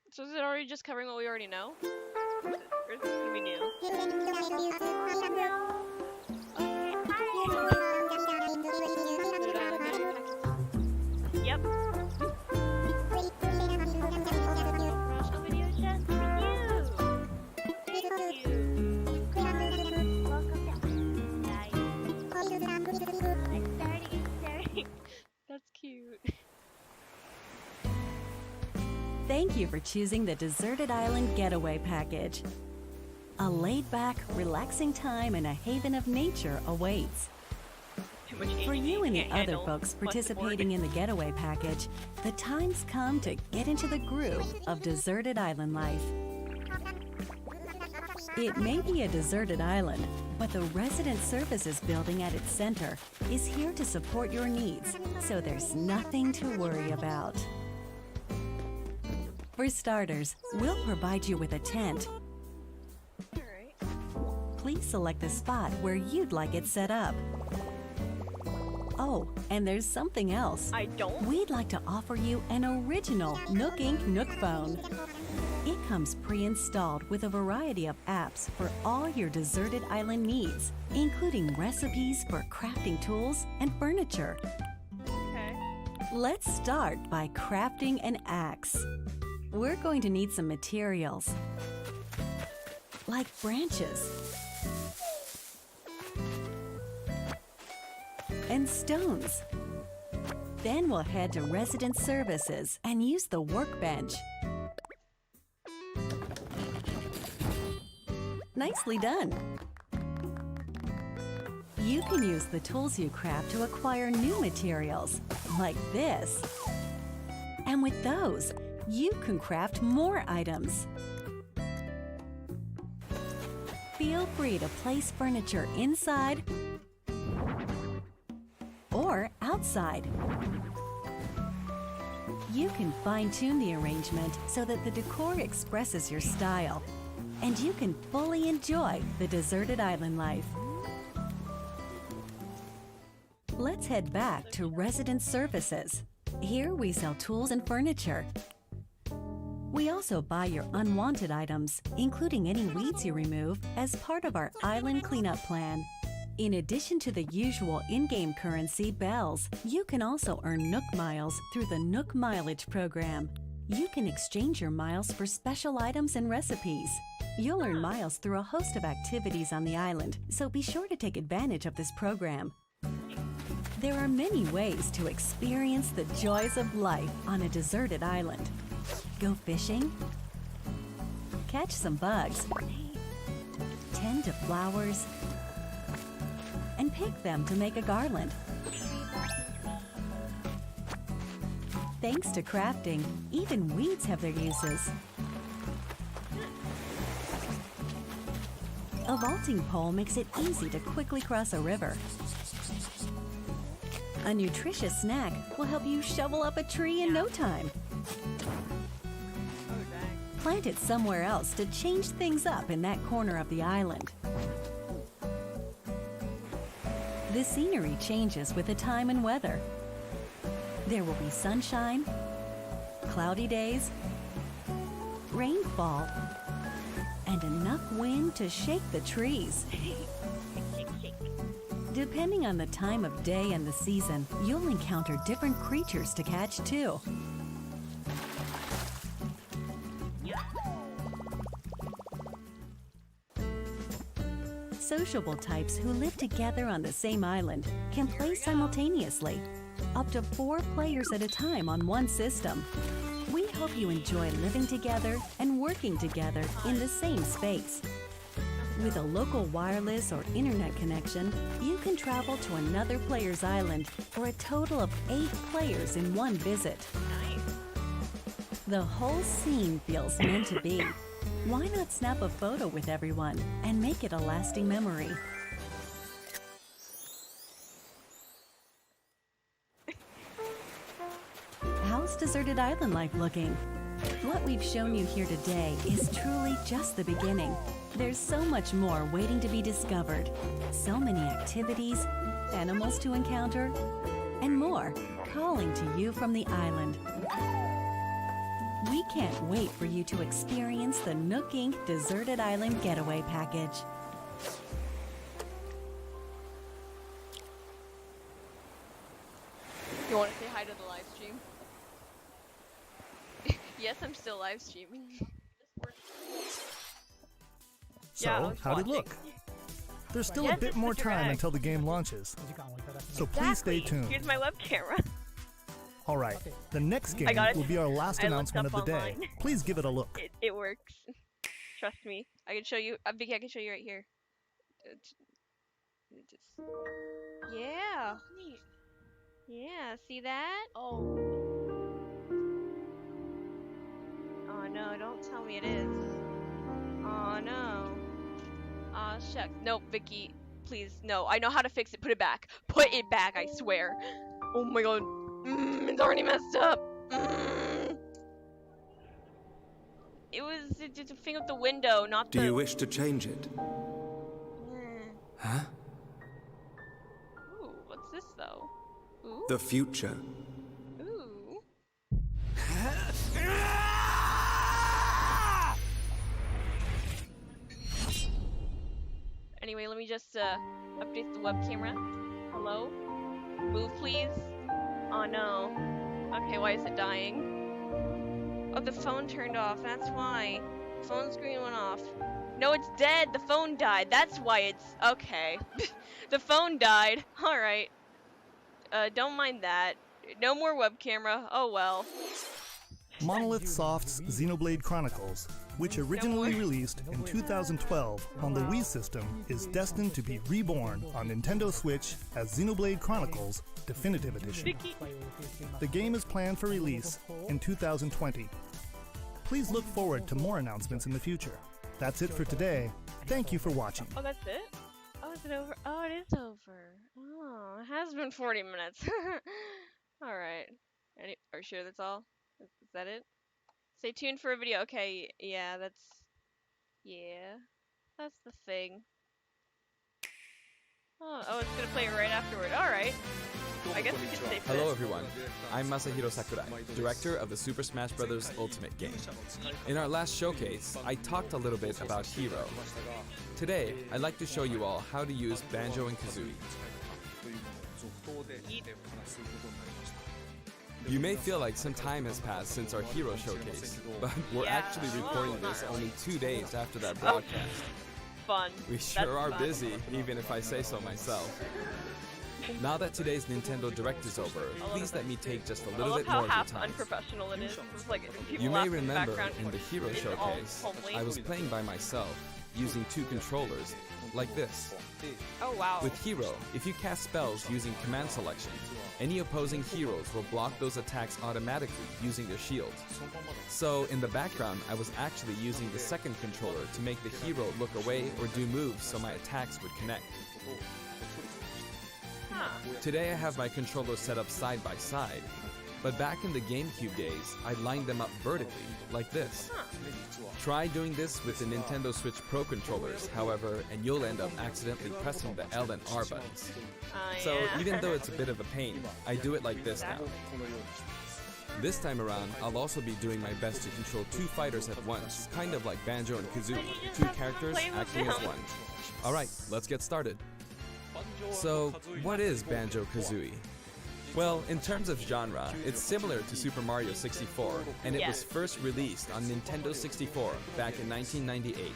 So is it already just covering what we already know? Or is this gonna be new? Yep. That's cute. Thank you for choosing the Deserted Island Getaway Package. A laid-back, relaxing time and a haven of nature awaits. For you and the other folks participating in the Getaway Package, the time's come to get into the groove of deserted island life. It may be a deserted island, but the Resident Services building at its center is here to support your needs, so there's nothing to worry about. For starters, we'll provide you with a tent. Please select the spot where you'd like it set up. Oh, and there's something else. We'd like to offer you an original Nook Inc. Nook phone. It comes pre-installed with a variety of apps for all your deserted island needs, including recipes for crafting tools and furniture. Okay. Let's start by crafting an axe. We're going to need some materials. like branches and stones. Then we'll head to resident services and use the workbench. Nicely done. You can use the tools you craft to acquire new materials, like this. And with those, you can craft more items. Feel free to place furniture inside or outside. You can fine-tune the arrangement so that the decor expresses your style, and you can fully enjoy the deserted island life. Let's head back to resident services. Here we sell tools and furniture. We also buy your unwanted items, including any weeds you remove, as part of our island cleanup plan. In addition to the usual in-game currency, bells, you can also earn Nook miles through the Nook Mileage program. You can exchange your miles for special items and recipes. You'll earn miles through a host of activities on the island, so be sure to take advantage of this program. There are many ways to experience the joys of life on a deserted island. Go fishing, catch some bugs, tend to flowers, and pick them to make a garland. Thanks to crafting, even weeds have their uses. A vaulting pole makes it easy to quickly cross a river. A nutritious snack will help you shovel up a tree in no time. Plant it somewhere else to change things up in that corner of the island. The scenery changes with the time and weather. There will be sunshine, cloudy days, rainfall, and enough wind to shake the trees. Depending on the time of day and the season, you'll encounter different creatures to catch too. Sociable types who live together on the same island can play simultaneously, up to 4 players at a time on one system. We hope you enjoy living together and working together in the same space. With a local wireless or internet connection, you can travel to another player's island for a total of 8 players in one visit. The whole scene feels meant to be. Why not snap a photo with everyone and make it a lasting memory? How's deserted island life looking? What we've shown you here today is truly just the beginning. There's so much more waiting to be discovered. So many activities, animals to encounter, and more calling to you from the island. We can't wait for you to experience the Nook Inc. Deserted Island Getaway Package. You want to say hi to the live stream? Yes, I'm still live streaming. So, how'd it look? There's still a bit more time until the game launches, so please stay tuned. Here's my web camera. Alright, the next game will be our last announcement of the day. Please give it a look. It works. Trust me. I can show you. Vicky, I can show you right here. Yeah. Neat. Yeah, see that? Oh. Oh no, don't tell me it is. Oh no. Aw, shucks. No, Vicky, please, no. I know how to fix it. Put it back. Put it back, I swear. Oh my god. It's already messed up. It was just a thing with the window, not the... Do you wish to change it? Huh? Ooh, what's this though? Ooh. The future. Ooh. Anyway, let me just update the web camera. Hello? Move, please. Oh no. Okay, why is it dying? Oh, the phone turned off. That's why. Phone screen went off. No, it's dead. The phone died. That's why it's... Okay. The phone died. Alright. Don't mind that. No more web camera. Oh well. Monolith Soft's Xenoblade Chronicles, which originally released in 2012 on the Wii system, is destined to be reborn on Nintendo Switch as Xenoblade Chronicles Definitive Edition. The game is planned for release in 2020. Please look forward to more announcements in the future. That's it for today. Thank you for watching. Oh, that's it? Oh, is it over? Oh, it is over. Oh, it has been 40 minutes. Alright. Are you sure that's all? Is that it? Stay tuned for a video. Okay, yeah, that's the thing. Oh, it's gonna play it right afterward. Alright. I guess we can stay for Hello this. everyone, I'm Masahiro Sakurai, director of the Super Smash Bros. Ultimate game. In our last showcase, I talked a little bit about Hero. Today, I'd like to show you all how to use Banjo and Kazooie. You may feel like some time has passed since our Hero showcase, but we're actually recording this only 2 days after that broadcast. Fun. We sure are busy, even if I say so myself. Now that today's Nintendo Direct is over, please let me take just a little bit more of your time. Unprofessional it is. It's like people You may laughing in the remember background. in the Hero showcase, I was playing by myself, using 2 controllers, like this. Oh wow. With Hero, if you cast spells using command selection, any opposing heroes will block those attacks automatically using their shield. So in the background, I was actually using the second controller to make the hero look away or do moves so my attacks would connect. Today I have my controllers set up side by side, but back in the GameCube days, I lined them up vertically, like this. Try doing this with the Nintendo Switch Pro controllers, however, and you'll end up accidentally pressing the L and R buttons. So even though it's a bit of a pain, I do it like this now. This time around, I'll also be doing my best to control 2 fighters at once, kind of like Banjo and Kazooie, 2 characters acting as one. Alright, let's get started. So, what is Banjo-Kazooie? Well, in terms of genre, it's similar to Super Mario 64, and it was first released on Nintendo 64 back in 1998.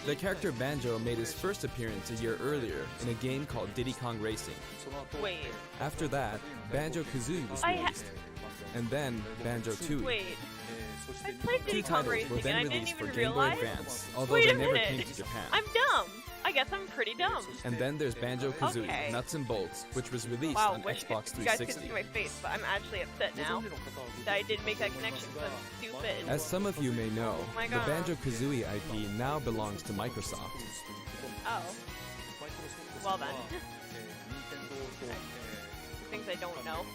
The character Banjo made his first appearance a year earlier in a game called Diddy Kong Racing. Wait. After that, Banjo-Kazooie was released, and then Banjo-Tooie. Wait. I played Diddy 2 Kong titles Racing were then and I didn't released for even Game Boy realize. Advance, although Wait they a never minute. came to Japan. I'm dumb. I guess I'm pretty dumb. And then there's Banjo-Kazooie, Okay. Nuts and Bolts, which was released Wow, on wish Xbox you guys could 360. see my face, but I'm actually upset now that I didn't make that connection because I'm stupid. As some of you may know, Oh my the God. Banjo-Kazooie IP now belongs to Microsoft. Oh. Well then. Things I don't know.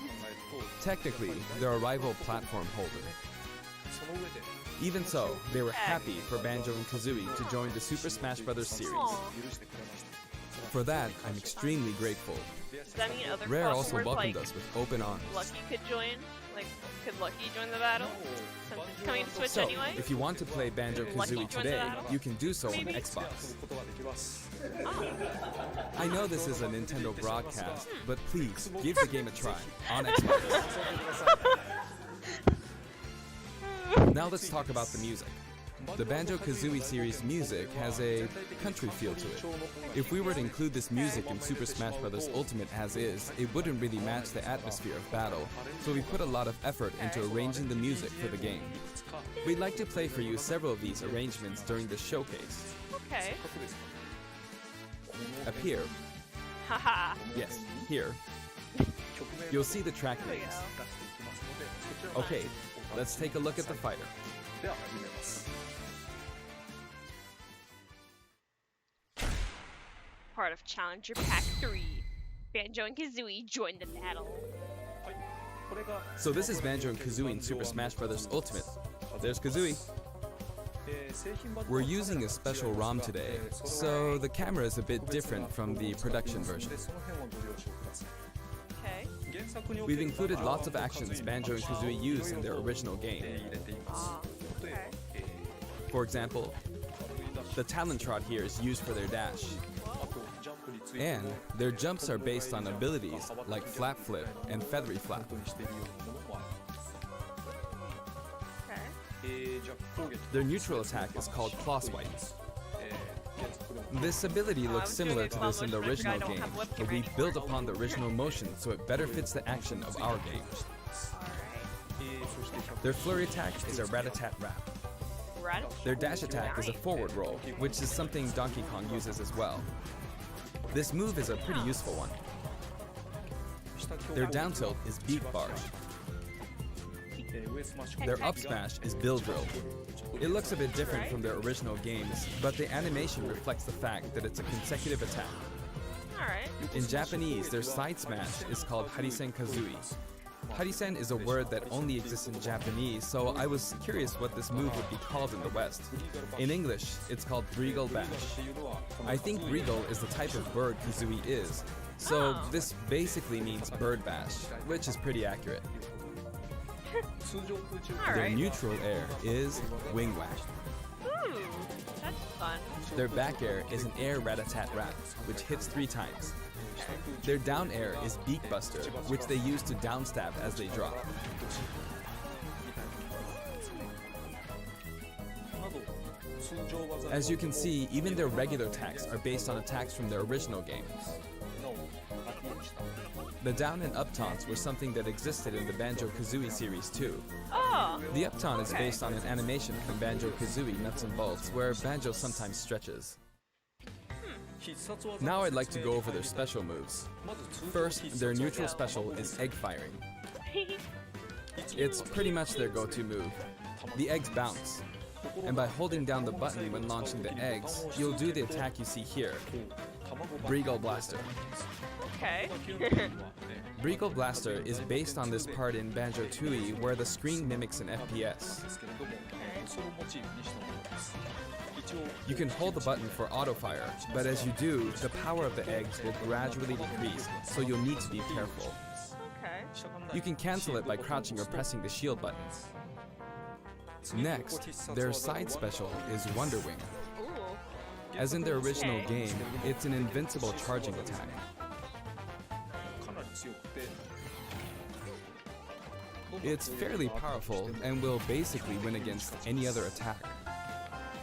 Technically, they're a rival platform holder. Even so, they were happy for Banjo and Kazooie to join the Super Smash Bros. Series. For that, I'm extremely grateful. Does that mean other Rare also platformers, welcomed like us with open arms. Lucky could join? Like, could Lucky join the battle? Since it's coming to Switch So, anyway? if you want to play Banjo-Kazooie Lucky join the today, battle? you can do so on Maybe? Xbox. I know this is a Nintendo broadcast, but please, give the game a try on Xbox. Now let's talk about the music. The Banjo-Kazooie series music has a country feel to it. If we were to include this music in Super Smash Bros. Ultimate as is, it wouldn't really match the atmosphere of battle, so we put a lot of effort into arranging the music for the game. We'd like to play for you several of these arrangements during the showcase. Okay. Up here, Haha. yes, here, you'll see the track names. Okay, let's take a look at the fighter. Part of Challenger Pack 3. Banjo and Kazooie join the battle. So this is Banjo and Kazooie in Super Smash Bros. Ultimate. There's Kazooie. We're using a special ROM today, so the camera is a bit different from the production version. Okay. We've included lots of actions Banjo and Kazooie use in their original game. Okay. For example, the Talon Trot here is used for their dash. And their jumps are based on abilities like Flap Flip and Feathery Flap. Their neutral attack is called Claw Swipe. This ability looks similar to this in the original game, but we build upon the original motion so it better fits the action of our game. Their flurry attack is a rat-a-tat-rap. Their dash attack is a forward roll, which is something Donkey Kong uses as well. This move is a pretty useful one. Their down tilt is beak barge. Their up smash is bill drill. It looks a bit different from their original games, but the animation reflects the fact that it's a consecutive attack. In Japanese, their side smash is called Harisen Kazui. Harisen is a word that only exists in Japanese, so I was curious what this move would be called in the West. In English, it's called Regal Bash. I think Regal is the type of bird Kazui is, so this basically means bird bash, which is pretty accurate. Their neutral air is Wing Whack. Ooh, that's fun. Their back air is an air rat-a-tat-rat, which hits 3 times. Their down air is Beak Buster, which they use to downstab as they drop. As you can see, even their regular attacks are based on attacks from their original game. The down and up taunts were something that existed in the Banjo-Kazooie series too. Oh! The up taunt is based on an animation from Banjo-Kazooie Nuts and Bolts, where Banjo sometimes stretches. Now I'd like to go over their special moves. First, their neutral special is egg firing. It's pretty much their go-to move. The eggs bounce, and by holding down the button when launching the eggs, you'll do the attack you see here, Breagle Blaster. Okay. Breagle Blaster is based on this part in Banjo-Tooie where the screen mimics an FPS. You can hold the button for auto fire, but as you do, the power of the eggs will gradually decrease, so you'll need to be careful. Okay. You can cancel it by crouching or pressing the shield button. Next, their side special is Wonder Wing. As in their original game, it's an invincible charging attack. It's fairly powerful and will basically win against any other attack.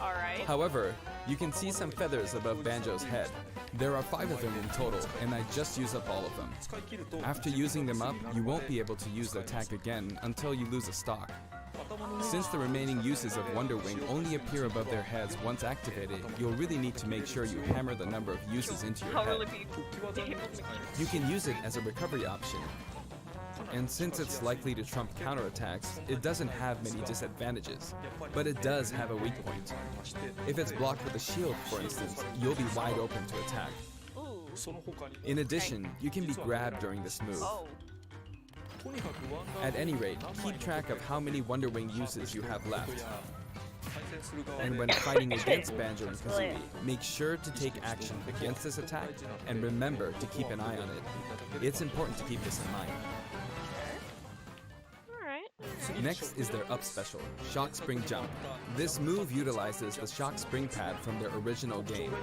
Alright. However, you can see some feathers above Banjo's head. There are 5 of them in total, and I just use up all of them. After using them up, you won't be able to use the attack again until you lose a stock. Since the remaining uses of Wonder Wing only appear above their heads once activated, you'll really need to make sure you hammer the number of uses into your head. You can use it as a recovery option. And since it's likely to trump counterattacks, it doesn't have many disadvantages, but it does have a weak point. If it's blocked with a shield, for instance, you'll be wide open to attack. In addition, you can be grabbed during this move. At any rate, keep track of how many Wonder Wing uses you have left. And when fighting against Banjo and Kazooie, make sure to take action against this attack and remember to keep an eye on it. It's important to keep this in mind. Next is their up special, Shock Spring Jump. This move utilizes the Shock Spring pad from their original game.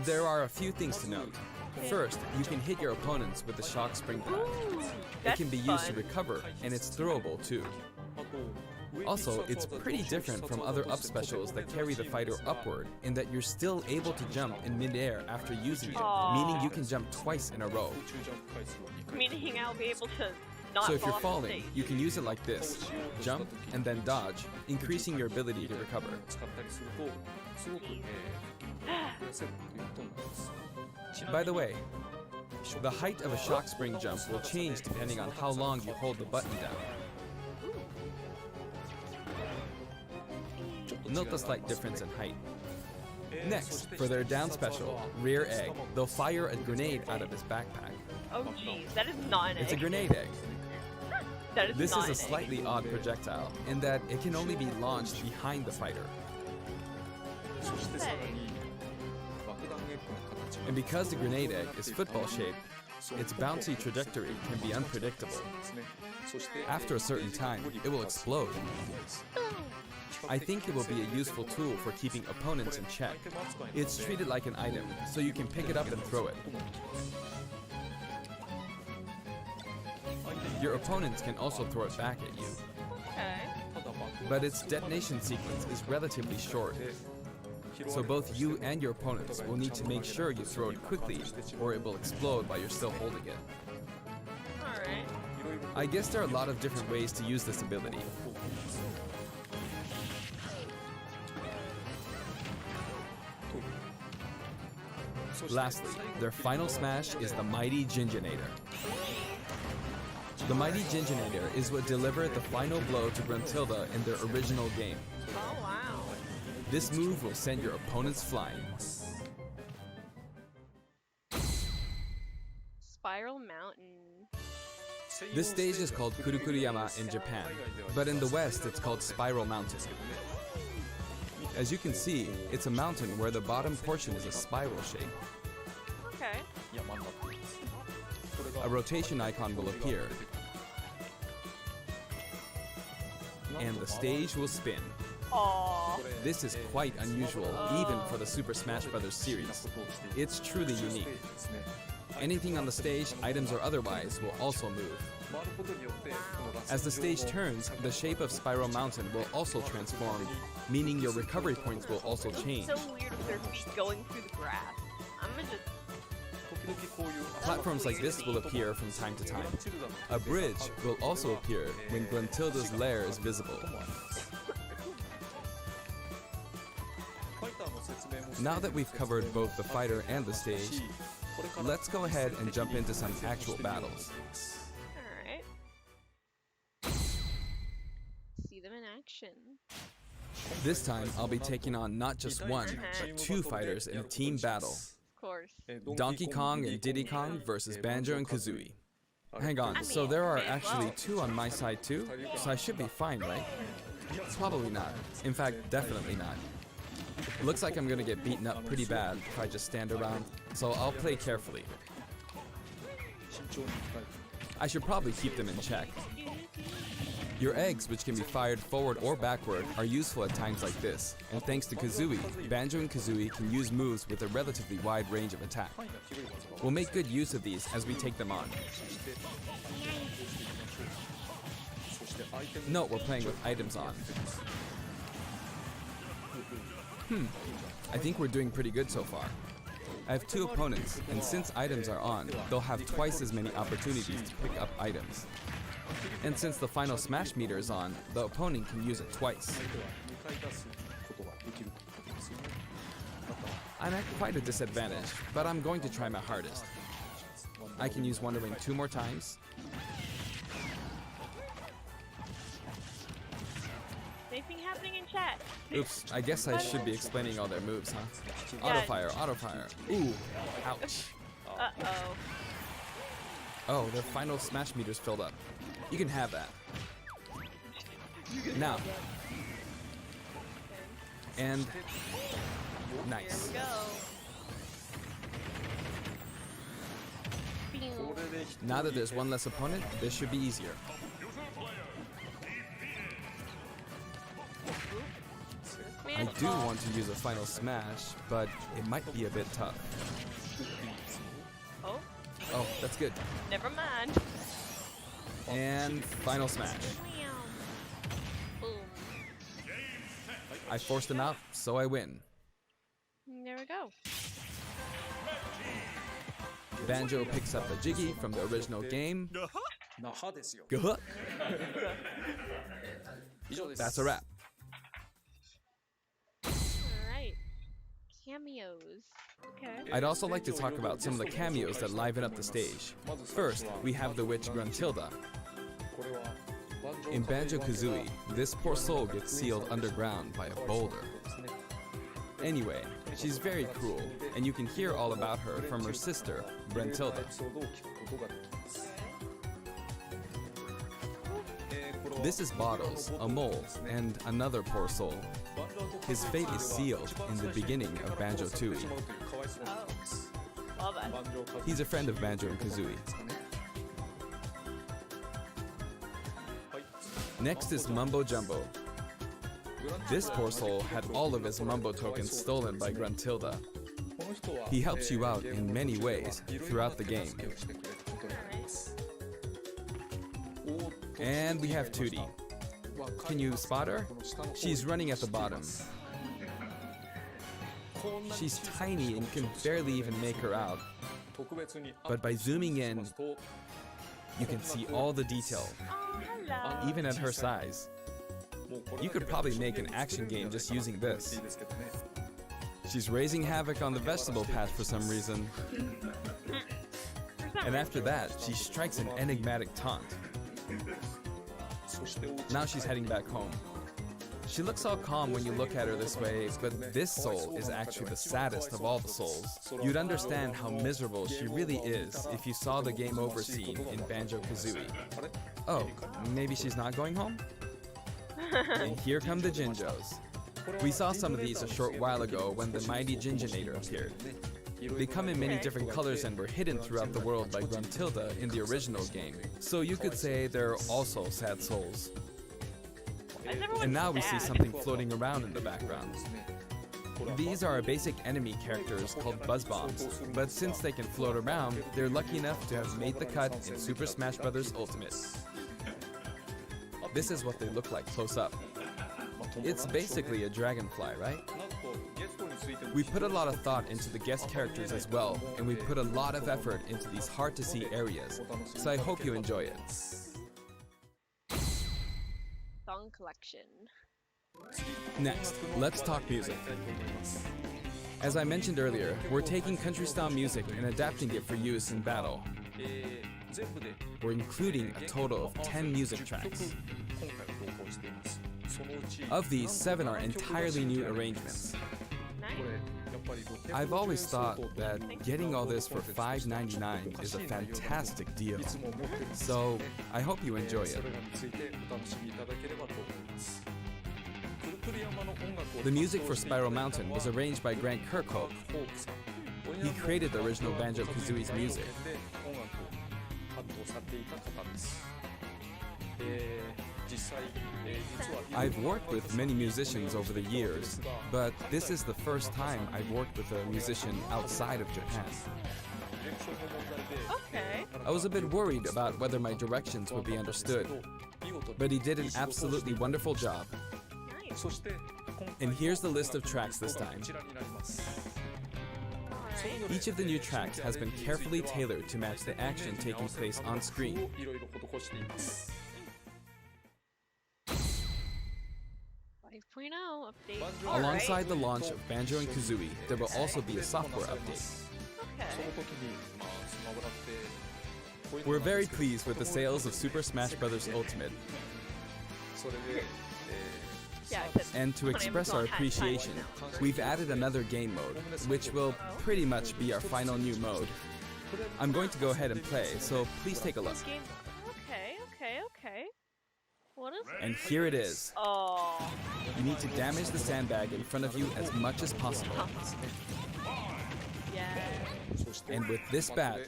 There are a few things to note. First, you can hit your opponents with the Shock Spring pad. It can be used to recover, and it's throwable too. Also, it's pretty different from other up specials that carry the fighter upward in that you're still able to jump in midair after using it, meaning you can jump twice in a row. Meaning I'll be able to not So if you're fall off the falling, stage. you can use it like this, jump and then dodge, increasing your ability to recover. By the way, the height of a shock spring jump will change depending on how long you hold the button down. Note the slight difference in height. Next, for their down special, Rear Egg, they'll fire a grenade out of his backpack. Oh jeez, that is not an egg. It's a grenade egg. That is This not is a an egg. slightly odd projectile in that it can only be launched behind the fighter. And because the grenade egg is football-shaped, its bouncy trajectory can be unpredictable. After a certain time, it will explode. I think it will be a useful tool for keeping opponents in check. It's treated like an item, so you can pick it up and throw it. Your opponents can also throw it back at you. Okay. But its detonation sequence is relatively short. So both you and your opponents will need to make sure you throw it quickly, or it will explode while you're still holding it. Alright. I guess there are a lot of different ways to use this ability. Lastly, their final smash is the Mighty Ginginator. The Mighty Ginginator is what delivered the final blow to Gruntilda in their original game. Oh, wow. This move will send your opponents flying. Spiral Mountain. This stage is called Kurukuruyama in Japan, but in the West it's called Spiral Mountain. As you can see, it's a mountain where the bottom portion is a spiral shape. Okay. A rotation icon will appear, and the stage will spin. Aww. This is quite unusual, even for the Super Smash Bros. Series. It's truly unique. Anything on the stage, items or otherwise, will also move. As the stage turns, the shape of Spiral Mountain will also transform, meaning your recovery points will also change. It's so weird with their feet going through the grass. I'm gonna just... Platforms like this will appear from time to time. A bridge will also appear when Gruntilda's lair is visible. Now that we've covered both the fighter and the stage, let's go ahead and jump into some actual battles. Alright. See them in action. This time, I'll be taking on not just one, but two fighters in a team battle. Of course. Donkey Kong and Diddy Kong versus Banjo and Kazooie. Hang on, so there are actually two on my side too? So I should be fine, right? Probably not. In fact, definitely not. Looks like I'm gonna get beaten up pretty bad if I just stand around, so I'll play carefully. I should probably keep them in check. Your eggs, which can be fired forward or backward, are useful at times like this, and thanks to Kazooie, Banjo and Kazooie can use moves with a relatively wide range of attack. We'll make good use of these as we take them on. Note we're playing with items on. I think we're doing pretty good so far. I have two opponents, and since items are on, they'll have twice as many opportunities to pick up items. And since the final smash meter is on, the opponent can use it twice. I'm at quite a disadvantage, but I'm going to try my hardest. I can use Wonder Wing 2 more times. Anything happening in chat? Oops, I guess I should be explaining all their moves, huh? Auto fire, auto fire. Ooh, ouch. Uh-oh. Oh, their final smash meter's filled up. You can have that. Now. And nice. There we go. Now that there's one less opponent, this should be easier. I do want to use a final smash, but it might be a bit tough. Oh. Oh, that's good. Never mind. And final smash. Boom. I forced him out, so I win. There we go. Banjo picks up the Jiggy from the original game. GOOOO. That's a wrap. Alright. Cameos. Okay. I'd also like to talk about some of the cameos that liven up the stage. First, we have the witch Gruntilda. In Banjo-Kazooie, this poor soul gets sealed underground by a boulder. Anyway, she's very cruel, and you can hear all about her from her sister, Gruntilda. This is Bottles, a mole, and another poor soul. His fate is sealed in the beginning of Banjo-Tooie. Love it. He's a friend of Banjo and Kazooie. Next is Mumbo Jumbo. This poor soul had all of his Mumbo tokens stolen by Gruntilda. He helps you out in many ways throughout the game. And we have Tootie. Can you spot her? She's running at the bottom. She's tiny and can barely even make her out. But by zooming in, you can see all the detail, even at her size. You could probably make an action game just using this. She's raising havoc on the vegetable patch for some reason. And after that, she strikes an enigmatic taunt. Now she's heading back home. She looks all calm when you look at her this way, but this soul is actually the saddest of all the souls. You'd understand how miserable she really is if you saw the game over scene in Banjo-Kazooie. Oh, maybe she's not going home? And here come the Jinjos. We saw some of these a short while ago when the mighty Jinjonator appeared. They come in many different colors and were hidden throughout the world by Gruntilda in the original game, so you could say they're also sad souls. And now we see something floating around in the background. These are our basic enemy characters called Buzz Bombs, but since they can float around, they're lucky enough to have made the cut in Super Smash Bros. Ultimate. This is what they look like close up. It's basically a dragonfly, right? We put a lot of thought into the guest characters as well, and we put a lot of effort into these hard-to-see areas, so I hope you enjoy it. Song collection. Next, let's talk music. As I mentioned earlier, we're taking country-style music and adapting it for use in battle. We're including a total of 10 music tracks. Of these, 7 are entirely new arrangements. I've always thought that getting all this for $5.99 is a fantastic deal. So, I hope you enjoy it. The music for Spiral Mountain was arranged by Grant Kirkhope. He created the original Banjo-Kazooie's music. I've worked with many musicians over the years, but this is the first time I've worked with a musician outside of Japan. Okay. I was a bit worried about whether my directions would be understood, but he did an absolutely wonderful job. Nice. And here's the list of tracks this time. Each of the new tracks has been carefully tailored to match the action taking place on screen. Update. Alongside the launch of Banjo and Kazooie, there will also be a software update. Okay. We're very pleased with the sales of Super Smash Bros. Ultimate. And to express our appreciation, we've added another game mode, which will pretty much be our final new mode. I'm going to go ahead and play, so please take a look. Okay. What is it? And here it is. Oh. You need to damage the sandbag in front of you as much as possible. Yeah. And with this bat,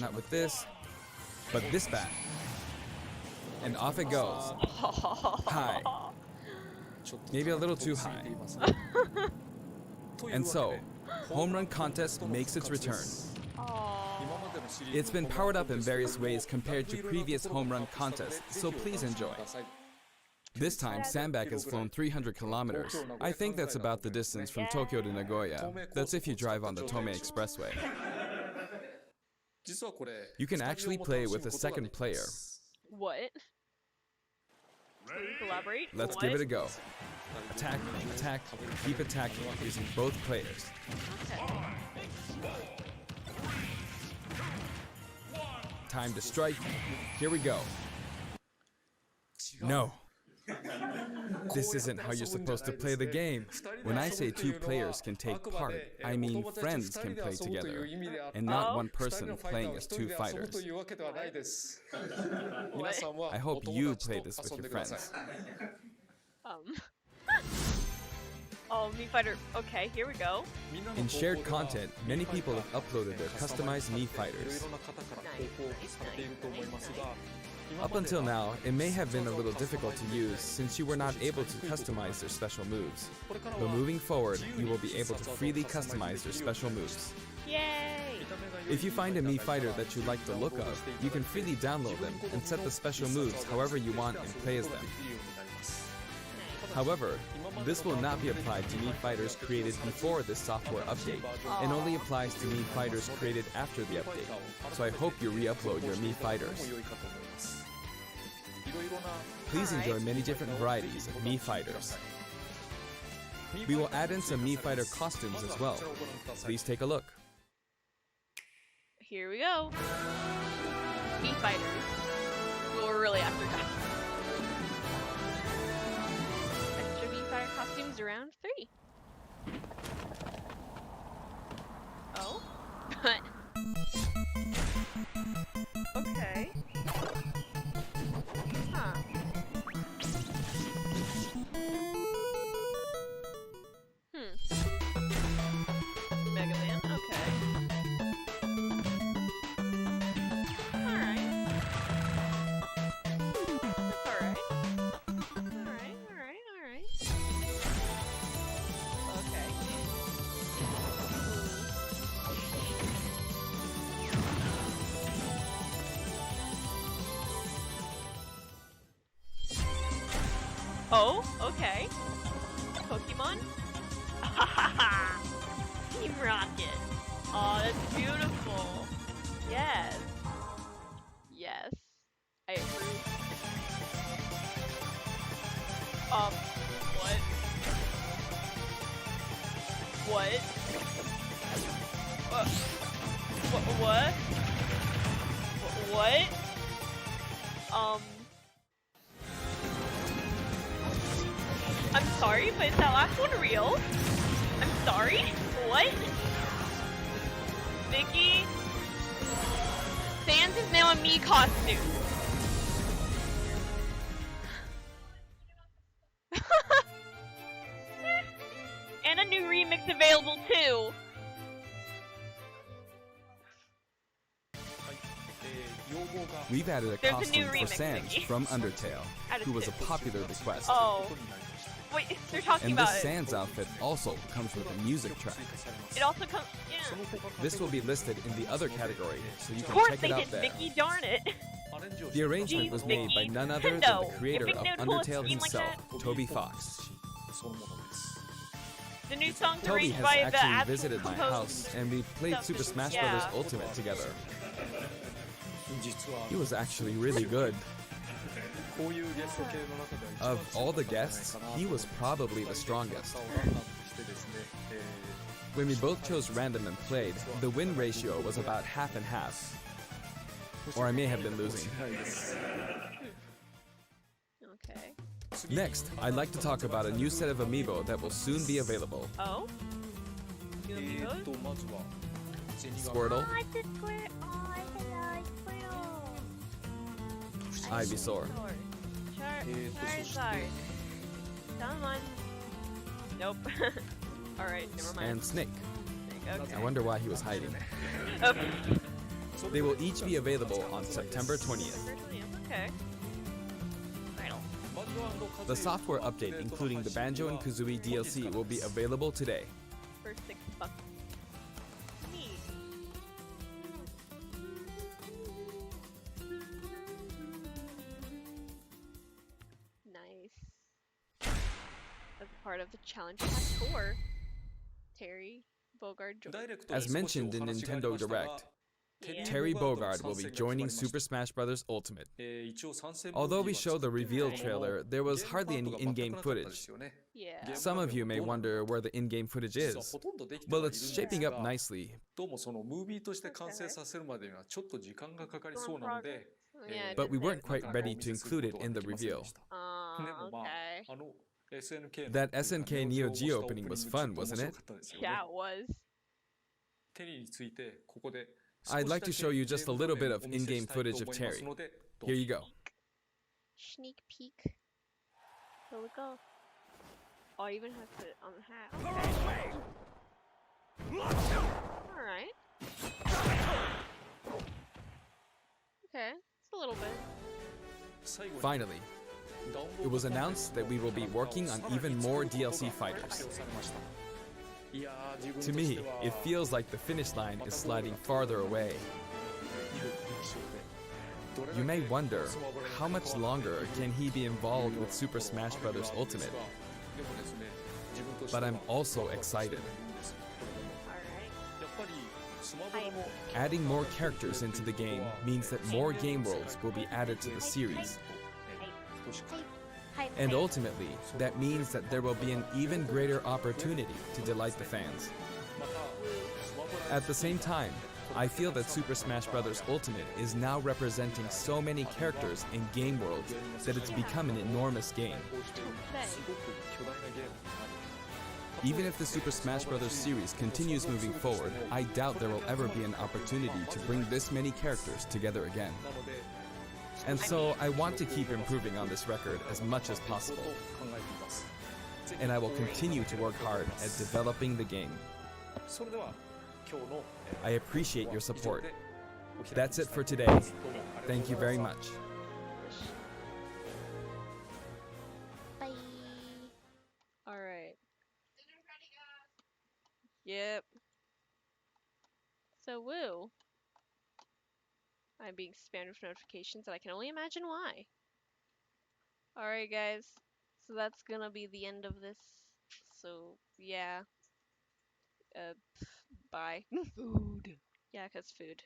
not with this, but this bat. And off it goes. High. Maybe a little too high. And so, Home Run Contest makes its return. It's been powered up in various ways compared to previous home run contests, so please enjoy. This time, Sandbag has flown 300 kilometers. I think that's about the distance from Tokyo to Nagoya. That's if you drive on the Tomei Expressway. You can actually play with a second player. What? Please elaborate. Let's give it a go. Attack, attack, keep attacking using both players. Okay. Time to strike. Here we go. No. This isn't how you're supposed to play the game. When I say 2 players can take part, I mean friends can play together, and not one person playing as 2 fighters. I hope you play this with your friends. Oh, Mii Fighter. Okay, here we go. In shared content, many people have uploaded their customized Mii Fighters. Up until now, it may have been a little difficult to use since you were not able to customize their special moves. But moving forward, you will be able to freely customize their special moves. Yay! If you find a Mii Fighter that you like the look of, you can freely download them and set the special moves however you want and play as them. However, this will not be applied to Mii fighters created before this software update, and only applies to Mii fighters created after the update. So I hope you re-upload your Mii fighters. Please enjoy many different varieties of Mii fighters. We will add in some Mii fighter costumes as well. Please take a look. Here we go. Mii fighters. Well, we're really after that. Extra Mii fighter costumes around 3. Oh? Okay. Huh. Mega Man, okay. Alright. That's alright. Alright. Okay. Oh, okay. Pokemon? Team Rocket. Oh, that's beautiful. Yes. Yes. I approve. What? What? What? What? I'm sorry, but is that last one real? I'm sorry? What? Vicky? Sans is now a Mii costume. And a new remix available too. We've added a There's a costume new for remix, Sans Vicky. from Undertale, who was a popular request. Oh. Wait, they're talking And about this it. Sans outfit also comes with a music track. It also comes, yeah. This will be listed in the other category, so you Of can course check they it out did, there. Vicky, darn it. The arrangement was made by none other than Nintendo. the creator You of think they'd pull a Undertale scheme like himself, that? Toby Fox. The new songs Toby arranged has by the actually actual visited my composers. house, and we played stuff. Super Smash Yeah. Bros. Ultimate together. He was actually really good. Of all the guests, he was probably the strongest. When we both chose random and played, the win ratio was about half and half. Or I may have been losing. Okay. Next, I'd like to talk about a new set of amiibo that will soon be available. Oh? New amigos? Squirtle, Oh, it's a square. Oh, hello, Squirtle. Ivysaur, Charizard. Come on. Nope. Alright, never mind. and Snake. Okay. I wonder why he was hiding. Oh. They will each be available on September 20th. Okay. Final. The software update, including the Banjo and Kazooie DLC, will be available today. For $6. Neat. Nice. As a part of the Challenge Pack 4, Terry Bogard joined. As mentioned in Nintendo Direct, Terry Bogard will be joining Super Smash Bros. Ultimate. Although we showed the reveal trailer, there was hardly any in-game footage. Yeah. Some of you may wonder where the in-game footage is. Well, it's shaping up nicely, but we weren't quite ready to include it in the reveal. Okay. That SNK Neo Geo opening was fun, wasn't it? Yeah, it was. I'd like to show you just a little bit of in-game footage of Terry. Here you go. Sneak peek. Here we go. Oh, I even have to put it on the hat. Okay. Alright. Okay, it's a little bit. Finally, it was announced that we will be working on even more DLC fighters. To me, it feels like the finish line is sliding farther away. You may wonder, how much longer can he be involved with Super Smash Bros. Ultimate? But I'm also excited. Adding more characters into the game means that more game worlds will be added to the series. And ultimately, that means that there will be an even greater opportunity to delight the fans. At the same time, I feel that Super Smash Bros. Ultimate is now representing so many characters and game worlds that it's become an enormous game. Even if the Super Smash Bros. Series continues moving forward, I doubt there will ever be an opportunity to bring this many characters together again. And so I want to keep improving on this record as much as possible. And I will continue to work hard at developing the game. I appreciate your support. That's it for today. Thank you very much. Bye. Alright. Yep. So, woo. I'm being spammed with notifications, and I can only imagine why. Alright, guys. So that's gonna be the end of this. So, yeah. Bye. Food. Yeah, 'cause food.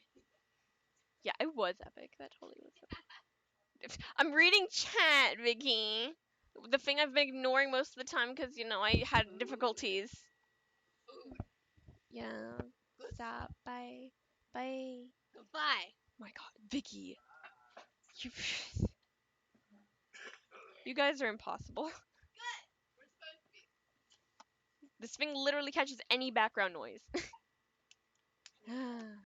Yeah, it was epic. That totally was epic. I'm reading chat, Vicky. The thing I've been ignoring most of the time because, you know, I had difficulties. Yeah. Stop. Bye. Bye. Goodbye. My god, Vicky. You, you guys are impossible. This thing literally catches any background noise.